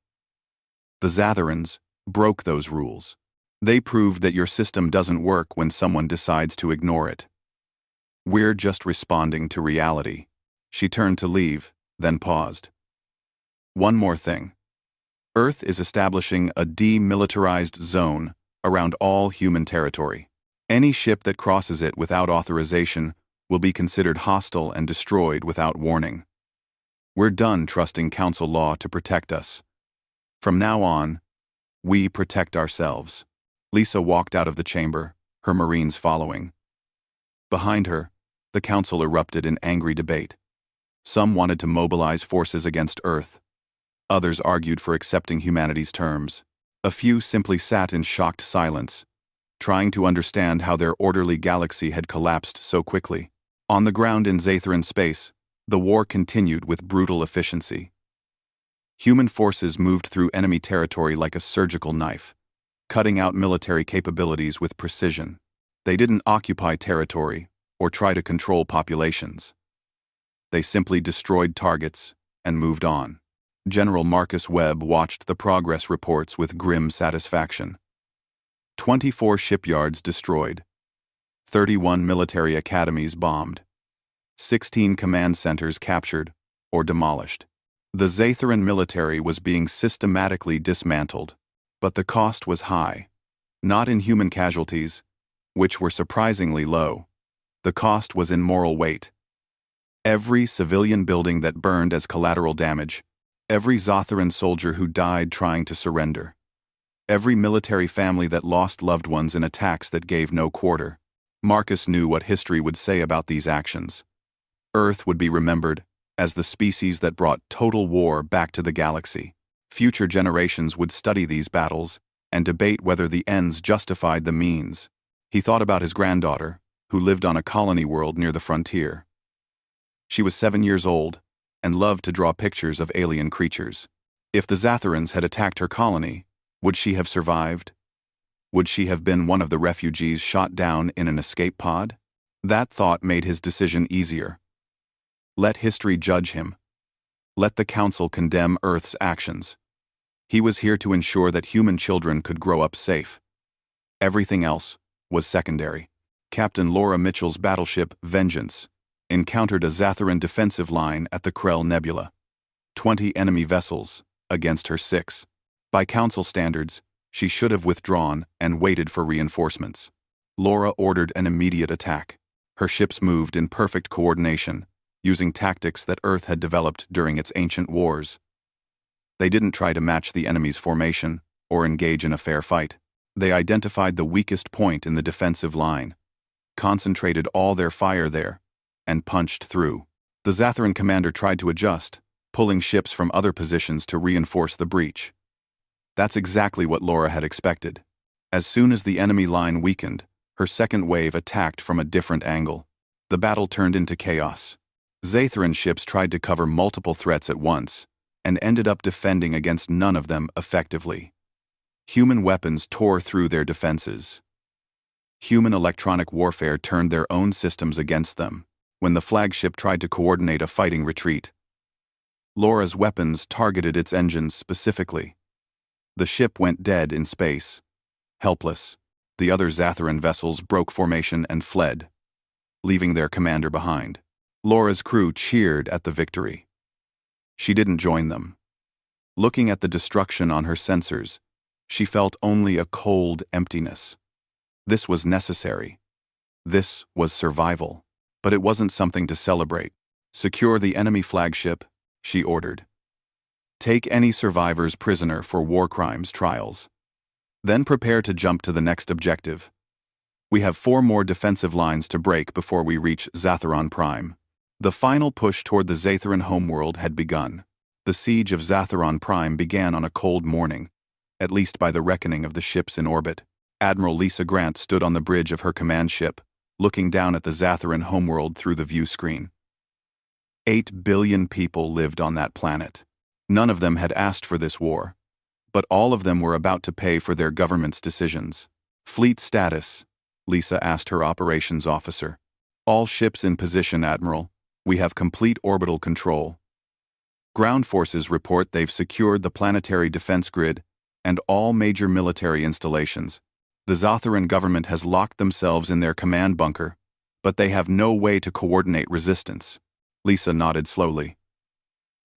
The Zatharans broke those rules. They proved that your system doesn't work when someone decides to ignore it. We're just responding to reality. She turned to leave, then paused. One more thing. Earth is establishing a demilitarized zone around all human territory. Any ship that crosses it without authorization will be considered hostile and destroyed without warning. We're done trusting council law to protect us. From now on, we protect ourselves. Lisa walked out of the chamber, her Marines following. Behind her, the council erupted in angry debate. Some wanted to mobilize forces against Earth. Others argued for accepting humanity's terms. A few simply sat in shocked silence, trying to understand how their orderly galaxy had collapsed so quickly. On the ground in Zatharan space, the war continued with brutal efficiency. Human forces moved through enemy territory like a surgical knife, cutting out military capabilities with precision. They didn't occupy territory or try to control populations. They simply destroyed targets and moved on. General Marcus Webb watched the progress reports with grim satisfaction. 24 shipyards destroyed, 31 military academies bombed, 16 command centers captured or demolished. The Zatharan military was being systematically dismantled, but the cost was high. Not in human casualties, which were surprisingly low. The cost was in moral weight. Every civilian building that burned as collateral damage, every Zatharan soldier who died trying to surrender, every military family that lost loved ones in attacks that gave no quarter. Marcus knew what history would say about these actions. Earth would be remembered as the species that brought total war back to the galaxy. Future generations would study these battles and debate whether the ends justified the means. He thought about his granddaughter, who lived on a colony world near the frontier. She was 7 years old and loved to draw pictures of alien creatures. If the Zatharans had attacked her colony, would she have survived? Would she have been one of the refugees shot down in an escape pod? That thought made his decision easier. Let history judge him. Let the Council condemn Earth's actions. He was here to ensure that human children could grow up safe. Everything else was secondary. Captain Laura Mitchell's battleship, Vengeance, encountered a Zatharan defensive line at the Krell Nebula. 20 enemy vessels against her 6. By Council standards, she should have withdrawn and waited for reinforcements. Laura ordered an immediate attack. Her ships moved in perfect coordination, using tactics that Earth had developed during its ancient wars. They didn't try to match the enemy's formation or engage in a fair fight. They identified the weakest point in the defensive line, concentrated all their fire there, and punched through. The Zatharan commander tried to adjust, pulling ships from other positions to reinforce the breach. That's exactly what Laura had expected. As soon as the enemy line weakened, her second wave attacked from a different angle. The battle turned into chaos. Zatharan ships tried to cover multiple threats at once, and ended up defending against none of them effectively. Human weapons tore through their defenses. Human electronic warfare turned their own systems against them when the flagship tried to coordinate a fighting retreat. Laura's weapons targeted its engines specifically. The ship went dead in space. Helpless, the other Zatharan vessels broke formation and fled, leaving their commander behind. Laura's crew cheered at the victory. She didn't join them. Looking at the destruction on her sensors, she felt only a cold emptiness. This was necessary. This was survival. But it wasn't something to celebrate. Secure the enemy flagship, she ordered. Take any survivors prisoner for war crimes trials. Then prepare to jump to the next objective. We have 4 more defensive lines to break before we reach Zatharan Prime. The final push toward the Zatharan homeworld had begun. The siege of Zatharan Prime began on a cold morning, at least by the reckoning of the ships in orbit. Admiral Lisa Grant stood on the bridge of her command ship, looking down at the Zatharan homeworld through the view screen. 8 billion people lived on that planet. None of them had asked for this war, but all of them were about to pay for their government's decisions. Fleet status, Lisa asked her operations officer. All ships in position, Admiral. We have complete orbital control. Ground forces report they've secured the planetary defense grid and all major military installations. The Zatharan government has locked themselves in their command bunker, but they have no way to coordinate resistance. Lisa nodded slowly.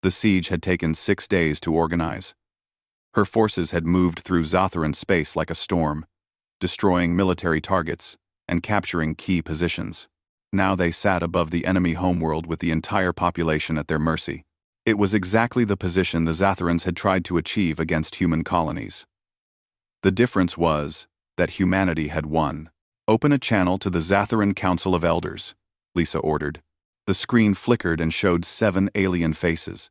The siege had taken 6 days to organize. Her forces had moved through Zatharan space like a storm, destroying military targets and capturing key positions. Now they sat above the enemy homeworld with the entire population at their mercy. It was exactly the position the Zatharans had tried to achieve against human colonies. The difference was that humanity had won. Open a channel to the Zatharan Council of Elders, Lisa ordered. The screen flickered and showed 7 alien faces.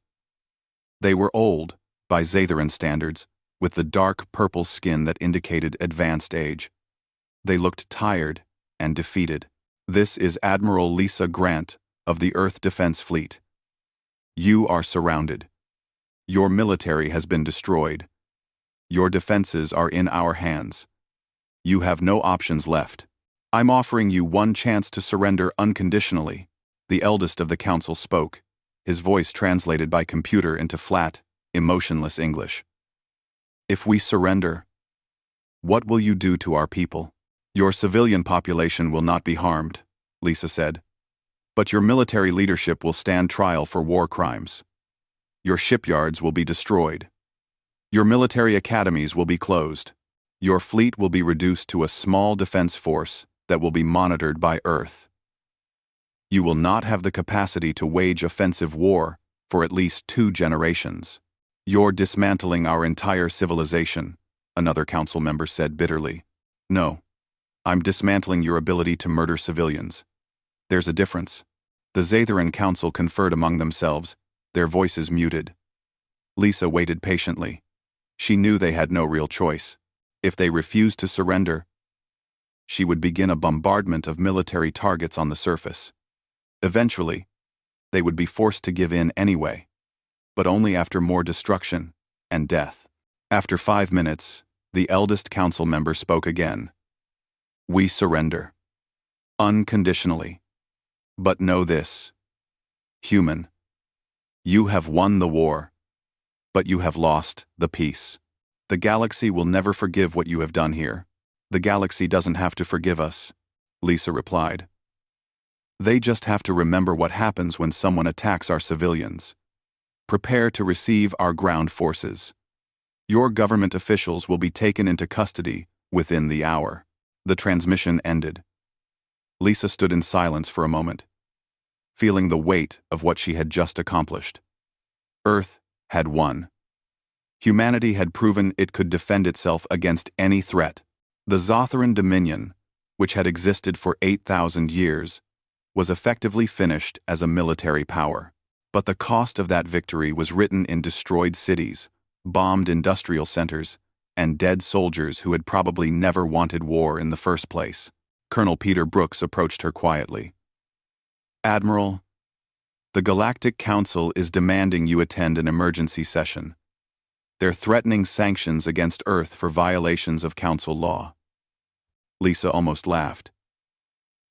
They were old, by Zatharan standards, with the dark purple skin that indicated advanced age. They looked tired and defeated. This is Admiral Lisa Grant of the Earth Defense Fleet. You are surrounded. Your military has been destroyed. Your defenses are in our hands. You have no options left. I'm offering you one chance to surrender unconditionally. The eldest of the council spoke, his voice translated by computer into flat, emotionless English. If we surrender, what will you do to our people? Your civilian population will not be harmed, Lisa said. But your military leadership will stand trial for war crimes. Your shipyards will be destroyed. Your military academies will be closed. Your fleet will be reduced to a small defense force that will be monitored by Earth. You will not have the capacity to wage offensive war for at least 2 generations. You're dismantling our entire civilization, another council member said bitterly. No, I'm dismantling your ability to murder civilians. There's a difference. The Zatharan Council conferred among themselves, their voices muted. Lisa waited patiently. She knew they had no real choice. If they refused to surrender, she would begin a bombardment of military targets on the surface. Eventually, they would be forced to give in anyway, but only after more destruction and death. After 5 minutes, the eldest council member spoke again. We surrender. Unconditionally. But know this. Human. You have won the war, but you have lost the peace. The galaxy will never forgive what you have done here. The galaxy doesn't have to forgive us, Lisa replied. They just have to remember what happens when someone attacks our civilians. Prepare to receive our ground forces. Your government officials will be taken into custody within the hour. The transmission ended. Lisa stood in silence for a moment, feeling the weight of what she had just accomplished. Earth had won. Humanity had proven it could defend itself against any threat. The Zatharan Dominion, which had existed for 8,000 years, was effectively finished as a military power. But the cost of that victory was written in destroyed cities, bombed industrial centers, and dead soldiers who had probably never wanted war in the first place. Colonel Peter Brooks approached her quietly. Admiral, The Galactic Council is demanding you attend an emergency session. They're threatening sanctions against Earth for violations of Council law. Lisa almost laughed.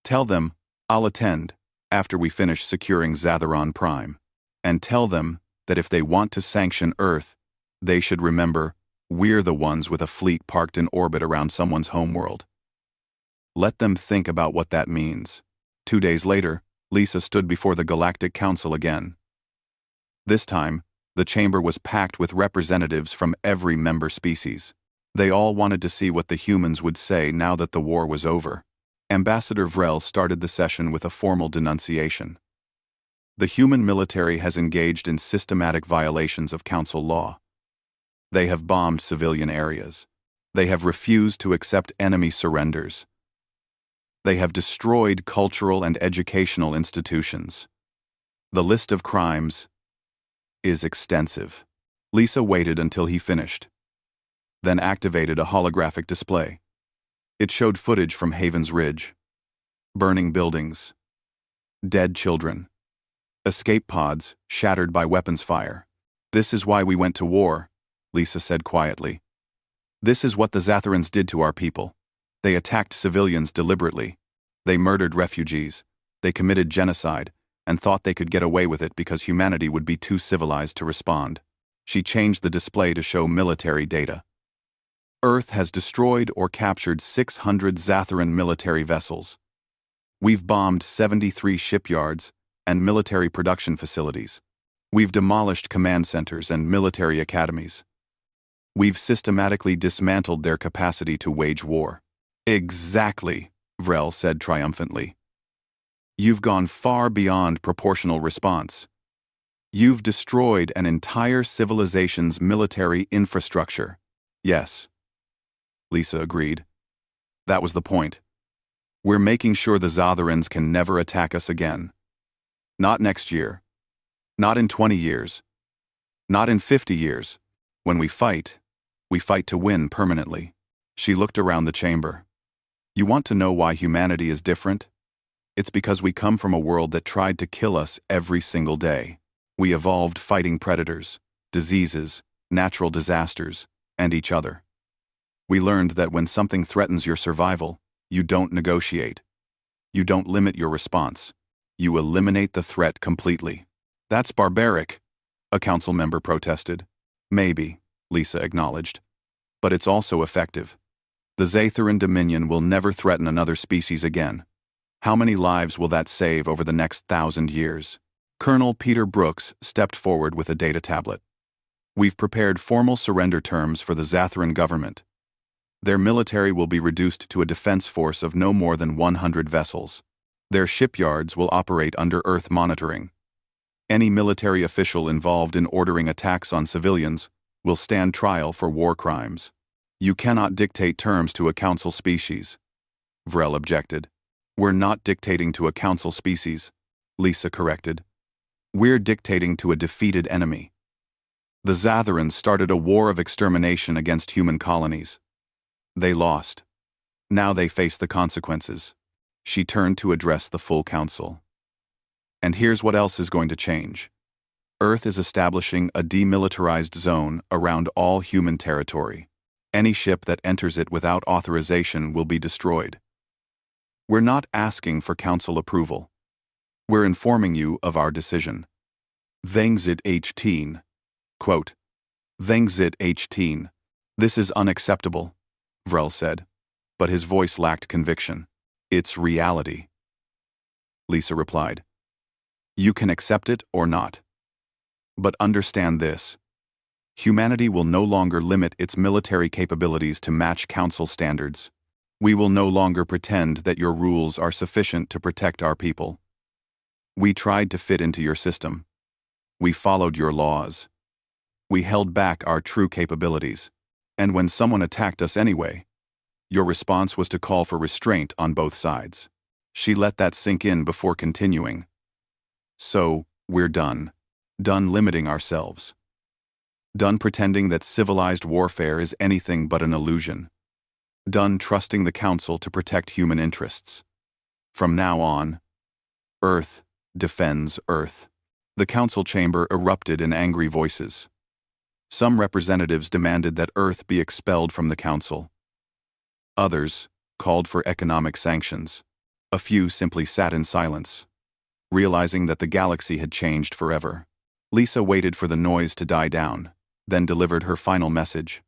Tell them I'll attend after we finish securing Zatheron Prime. And tell them that if they want to sanction Earth, they should remember we're the ones with a fleet parked in orbit around someone's homeworld. Let them think about what that means. 2 days later, Lisa stood before the Galactic Council again. This time, the chamber was packed with representatives from every member species. They all wanted to see what the humans would say now that the war was over. Ambassador Vrel started the session with a formal denunciation. The human military has engaged in systematic violations of Council law. They have bombed civilian areas. They have refused to accept enemy surrenders. They have destroyed cultural and educational institutions. The list of crimes is extensive. Lisa waited until he finished, then activated a holographic display. It showed footage from Haven's Ridge, burning buildings, dead children, escape pods shattered by weapons fire. This is why we went to war, Lisa said quietly. This is what the Zatharans did to our people. They attacked civilians deliberately. They murdered refugees. They committed genocide and thought they could get away with it because humanity would be too civilized to respond. She changed the display to show military data. Earth has destroyed or captured 600 Zatharan military vessels. We've bombed 73 shipyards and military production facilities. We've demolished command centers and military academies. We've systematically dismantled their capacity to wage war. Exactly, Vrel said triumphantly. You've gone far beyond proportional response. You've destroyed an entire civilization's military infrastructure. Yes, Lisa agreed. That was the point. We're making sure the Zatharans can never attack us again. Not next year. Not in 20 years. Not in 50 years. When we fight to win permanently. She looked around the chamber. You want to know why humanity is different? It's because we come from a world that tried to kill us every single day. We evolved fighting predators, diseases, natural disasters, and each other. We learned that when something threatens your survival, you don't negotiate. You don't limit your response. You eliminate the threat completely. That's barbaric, a council member protested. Maybe, Lisa acknowledged. But it's also effective. The Zatharan Dominion will never threaten another species again. How many lives will that save over the next 1,000 years? Colonel Peter Brooks stepped forward with a data tablet. We've prepared formal surrender terms for the Zatharan government. Their military will be reduced to a defense force of no more than 100 vessels. Their shipyards will operate under Earth monitoring. Any military official involved in ordering attacks on civilians will stand trial for war crimes. You cannot dictate terms to a council species. Vrel objected. We're not dictating to a council species, Lisa corrected. We're dictating to a defeated enemy. The Zatharans started a war of extermination against human colonies. They lost. Now they face the consequences. She turned to address the full council. And here's what else is going to change. Earth is establishing a demilitarized zone around all human territory. Any ship that enters it without authorization will be destroyed. We're not asking for council approval. We're informing you of our decision. Vengzit H-teen. Quote, Vengzit H-teen. This is unacceptable, Vrel said, but his voice lacked conviction. It's reality. Lisa replied. You can accept it or not. But understand this. Humanity will no longer limit its military capabilities to match council standards. We will no longer pretend that your rules are sufficient to protect our people. We tried to fit into your system. We followed your laws. We held back our true capabilities. And when someone attacked us anyway, your response was to call for restraint on both sides. She let that sink in before continuing. So, we're done. Done limiting ourselves. Done pretending that civilized warfare is anything but an illusion. Done trusting the Council to protect human interests. From now on, Earth defends Earth. The council chamber erupted in angry voices. Some representatives demanded that Earth be expelled from the council. Others called for economic sanctions. A few simply sat in silence, realizing that the galaxy had changed forever. Lisa waited for the noise to die down, then delivered her final message.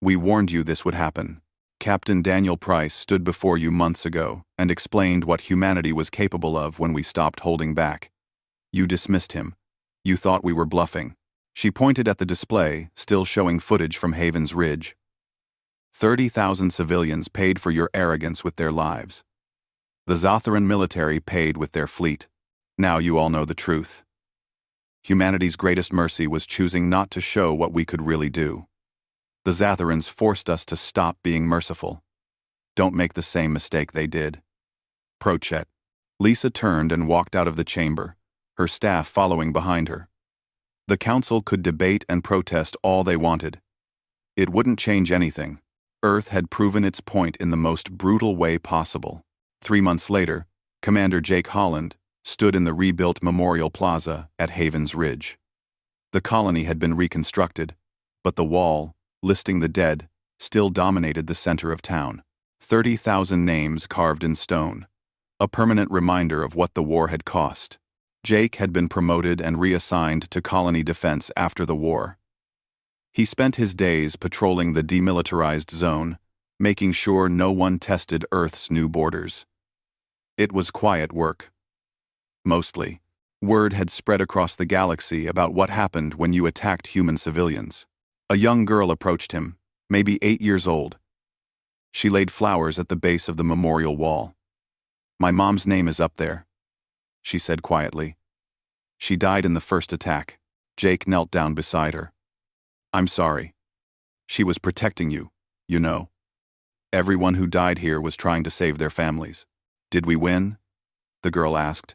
"We warned you this would happen. Captain Daniel Price stood before you months ago and explained what humanity was capable of when we stopped holding back. You dismissed him. You thought we were bluffing." She pointed at the display, still showing footage from Haven's Ridge. 30,000 civilians paid for your arrogance with their lives. The Zotharan military paid with their fleet. Now you all know the truth. Humanity's greatest mercy was choosing not to show what we could really do. The Zatharans forced us to stop being merciful. Don't make the same mistake they did. Prochet. Lisa turned and walked out of the chamber, her staff following behind her. The council could debate and protest all they wanted. It wouldn't change anything. Earth had proven its point in the most brutal way possible. 3 months later, Commander Jake Holland stood in the rebuilt Memorial Plaza at Haven's Ridge. The colony had been reconstructed, but the wall, listing the dead, still dominated the center of town. 30,000 names carved in stone, a permanent reminder of what the war had cost. Jake had been promoted and reassigned to colony defense after the war. He spent his days patrolling the demilitarized zone, making sure no one tested Earth's new borders. It was quiet work. Mostly, word had spread across the galaxy about what happened when you attacked human civilians. A young girl approached him, maybe 8 years old. She laid flowers at the base of the memorial wall. "My mom's name is up there," she said quietly. "She died in the first attack." Jake knelt down beside her. "I'm sorry. She was protecting you, you know. Everyone who died here was trying to save their families." "Did we win?" the girl asked.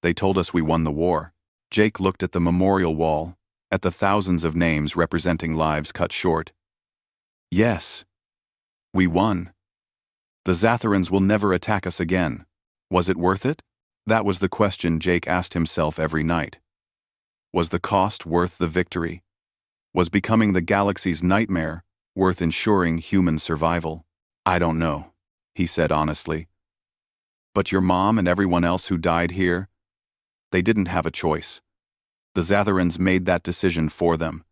"They told us we won the war." Jake looked at the memorial wall, at the thousands of names representing lives cut short. "Yes. We won. The Zatharans will never attack us again. Was it worth it?" That was the question Jake asked himself every night. Was the cost worth the victory? Was becoming the galaxy's nightmare worth ensuring human survival? "I don't know," he said honestly. "But your mom and everyone else who died here, they didn't have a choice. The Zatharans made that decision for them.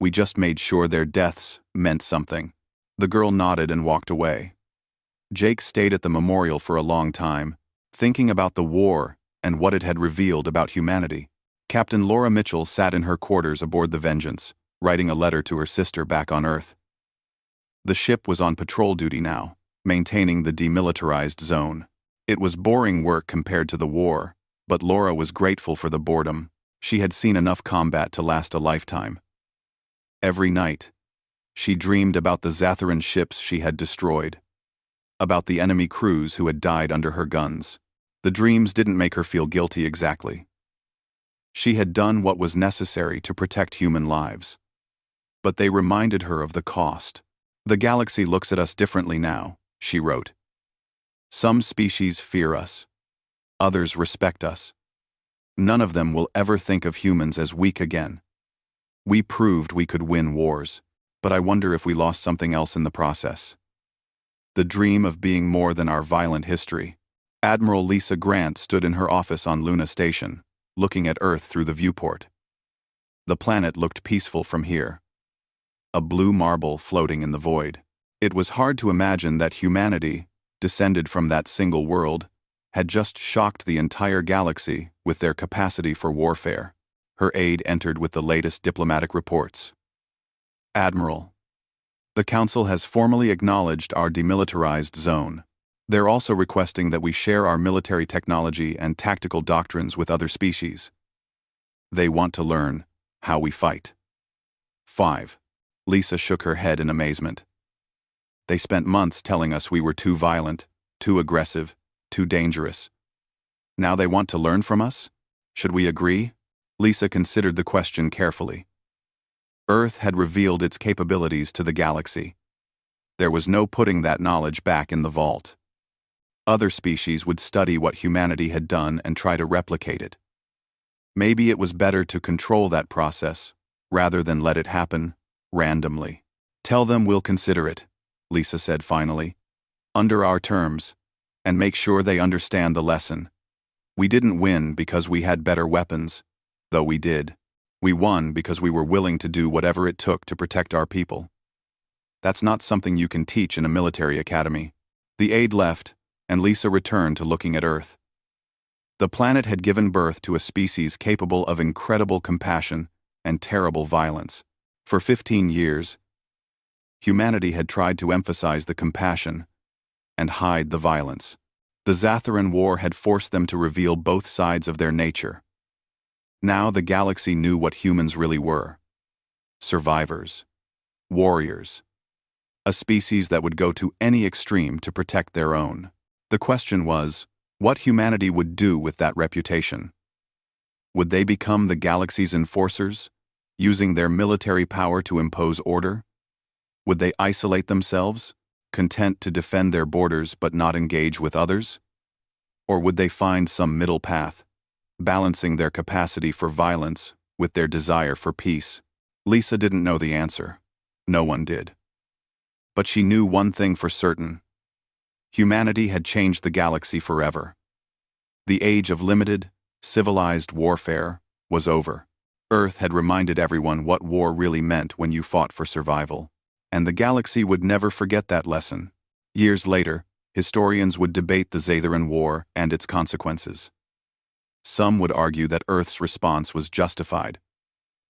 We just made sure their deaths meant something." The girl nodded and walked away. Jake stayed at the memorial for a long time, thinking about the war and what it had revealed about humanity. Captain Laura Mitchell sat in her quarters aboard the Vengeance, writing a letter to her sister back on Earth. The ship was on patrol duty now, maintaining the demilitarized zone. It was boring work compared to the war, but Laura was grateful for the boredom. She had seen enough combat to last a lifetime. Every night, she dreamed about the Zatharan ships she had destroyed, about the enemy crews who had died under her guns. The dreams didn't make her feel guilty exactly. She had done what was necessary to protect human lives. But they reminded her of the cost. "The galaxy looks at us differently now," she wrote. "Some species fear us. Others respect us. None of them will ever think of humans as weak again. We proved we could win wars, but I wonder if we lost something else in the process. The dream of being more than our violent history." Admiral Lisa Grant stood in her office on Luna Station, looking at Earth through the viewport. The planet looked peaceful from here. A blue marble floating in the void. It was hard to imagine that humanity, descended from that single world, had just shocked the entire galaxy with their capacity for warfare. Her aide entered with the latest diplomatic reports. "Admiral, the Council has formally acknowledged our demilitarized zone. They're also requesting that we share our military technology and tactical doctrines with other species. They want to learn how we fight." 5. Lisa shook her head in amazement. "They spent months telling us we were too violent, too aggressive, too dangerous. Now they want to learn from us? Should we agree?" Lisa considered the question carefully. Earth had revealed its capabilities to the galaxy. There was no putting that knowledge back in the vault. Other species would study what humanity had done and try to replicate it. Maybe it was better to control that process, rather than let it happen randomly. Tell them we'll consider it, Lisa said finally, under our terms, and make sure they understand the lesson. We didn't win because we had better weapons, though we did. We won because we were willing to do whatever it took to protect our people. That's not something you can teach in a military academy. The aide left, and Lisa returned to looking at Earth. The planet had given birth to a species capable of incredible compassion and terrible violence. For 15 years, humanity had tried to emphasize the compassion and hide the violence. The Zatharan War had forced them to reveal both sides of their nature. Now the galaxy knew what humans really were. Survivors. Warriors. A species that would go to any extreme to protect their own. The question was, what humanity would do with that reputation? Would they become the galaxy's enforcers, using their military power to impose order? Would they isolate themselves, content to defend their borders but not engage with others? Or would they find some middle path, balancing their capacity for violence with their desire for peace? Lisa didn't know the answer. No one did. But she knew one thing for certain. Humanity had changed the galaxy forever. The age of limited, civilized warfare was over. Earth had reminded everyone what war really meant when you fought for survival. And the galaxy would never forget that lesson. Years later, historians would debate the Zatharan War and its consequences. Some would argue that Earth's response was justified,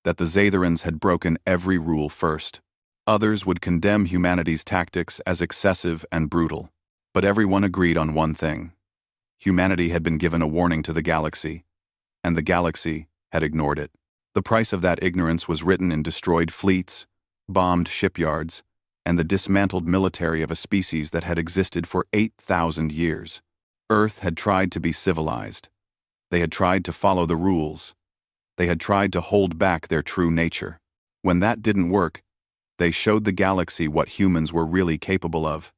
that the Zatharans had broken every rule first. Others would condemn humanity's tactics as excessive and brutal. But everyone agreed on one thing. Humanity had been given a warning to the galaxy, and the galaxy had ignored it. The price of that ignorance was written in destroyed fleets, bombed shipyards, and the dismantled military of a species that had existed for 8,000 years. Earth had tried to be civilized. They had tried to follow the rules. They had tried to hold back their true nature. When that didn't work, they showed the galaxy what humans were really capable of.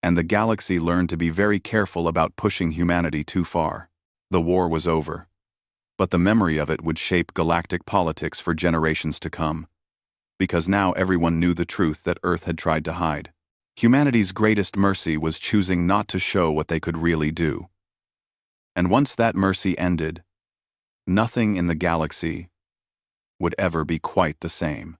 And the galaxy learned to be very careful about pushing humanity too far. The war was over. But the memory of it would shape galactic politics for generations to come. Because now everyone knew the truth that Earth had tried to hide. Humanity's greatest mercy was choosing not to show what they could really do. And once that mercy ended, nothing in the galaxy would ever be quite the same.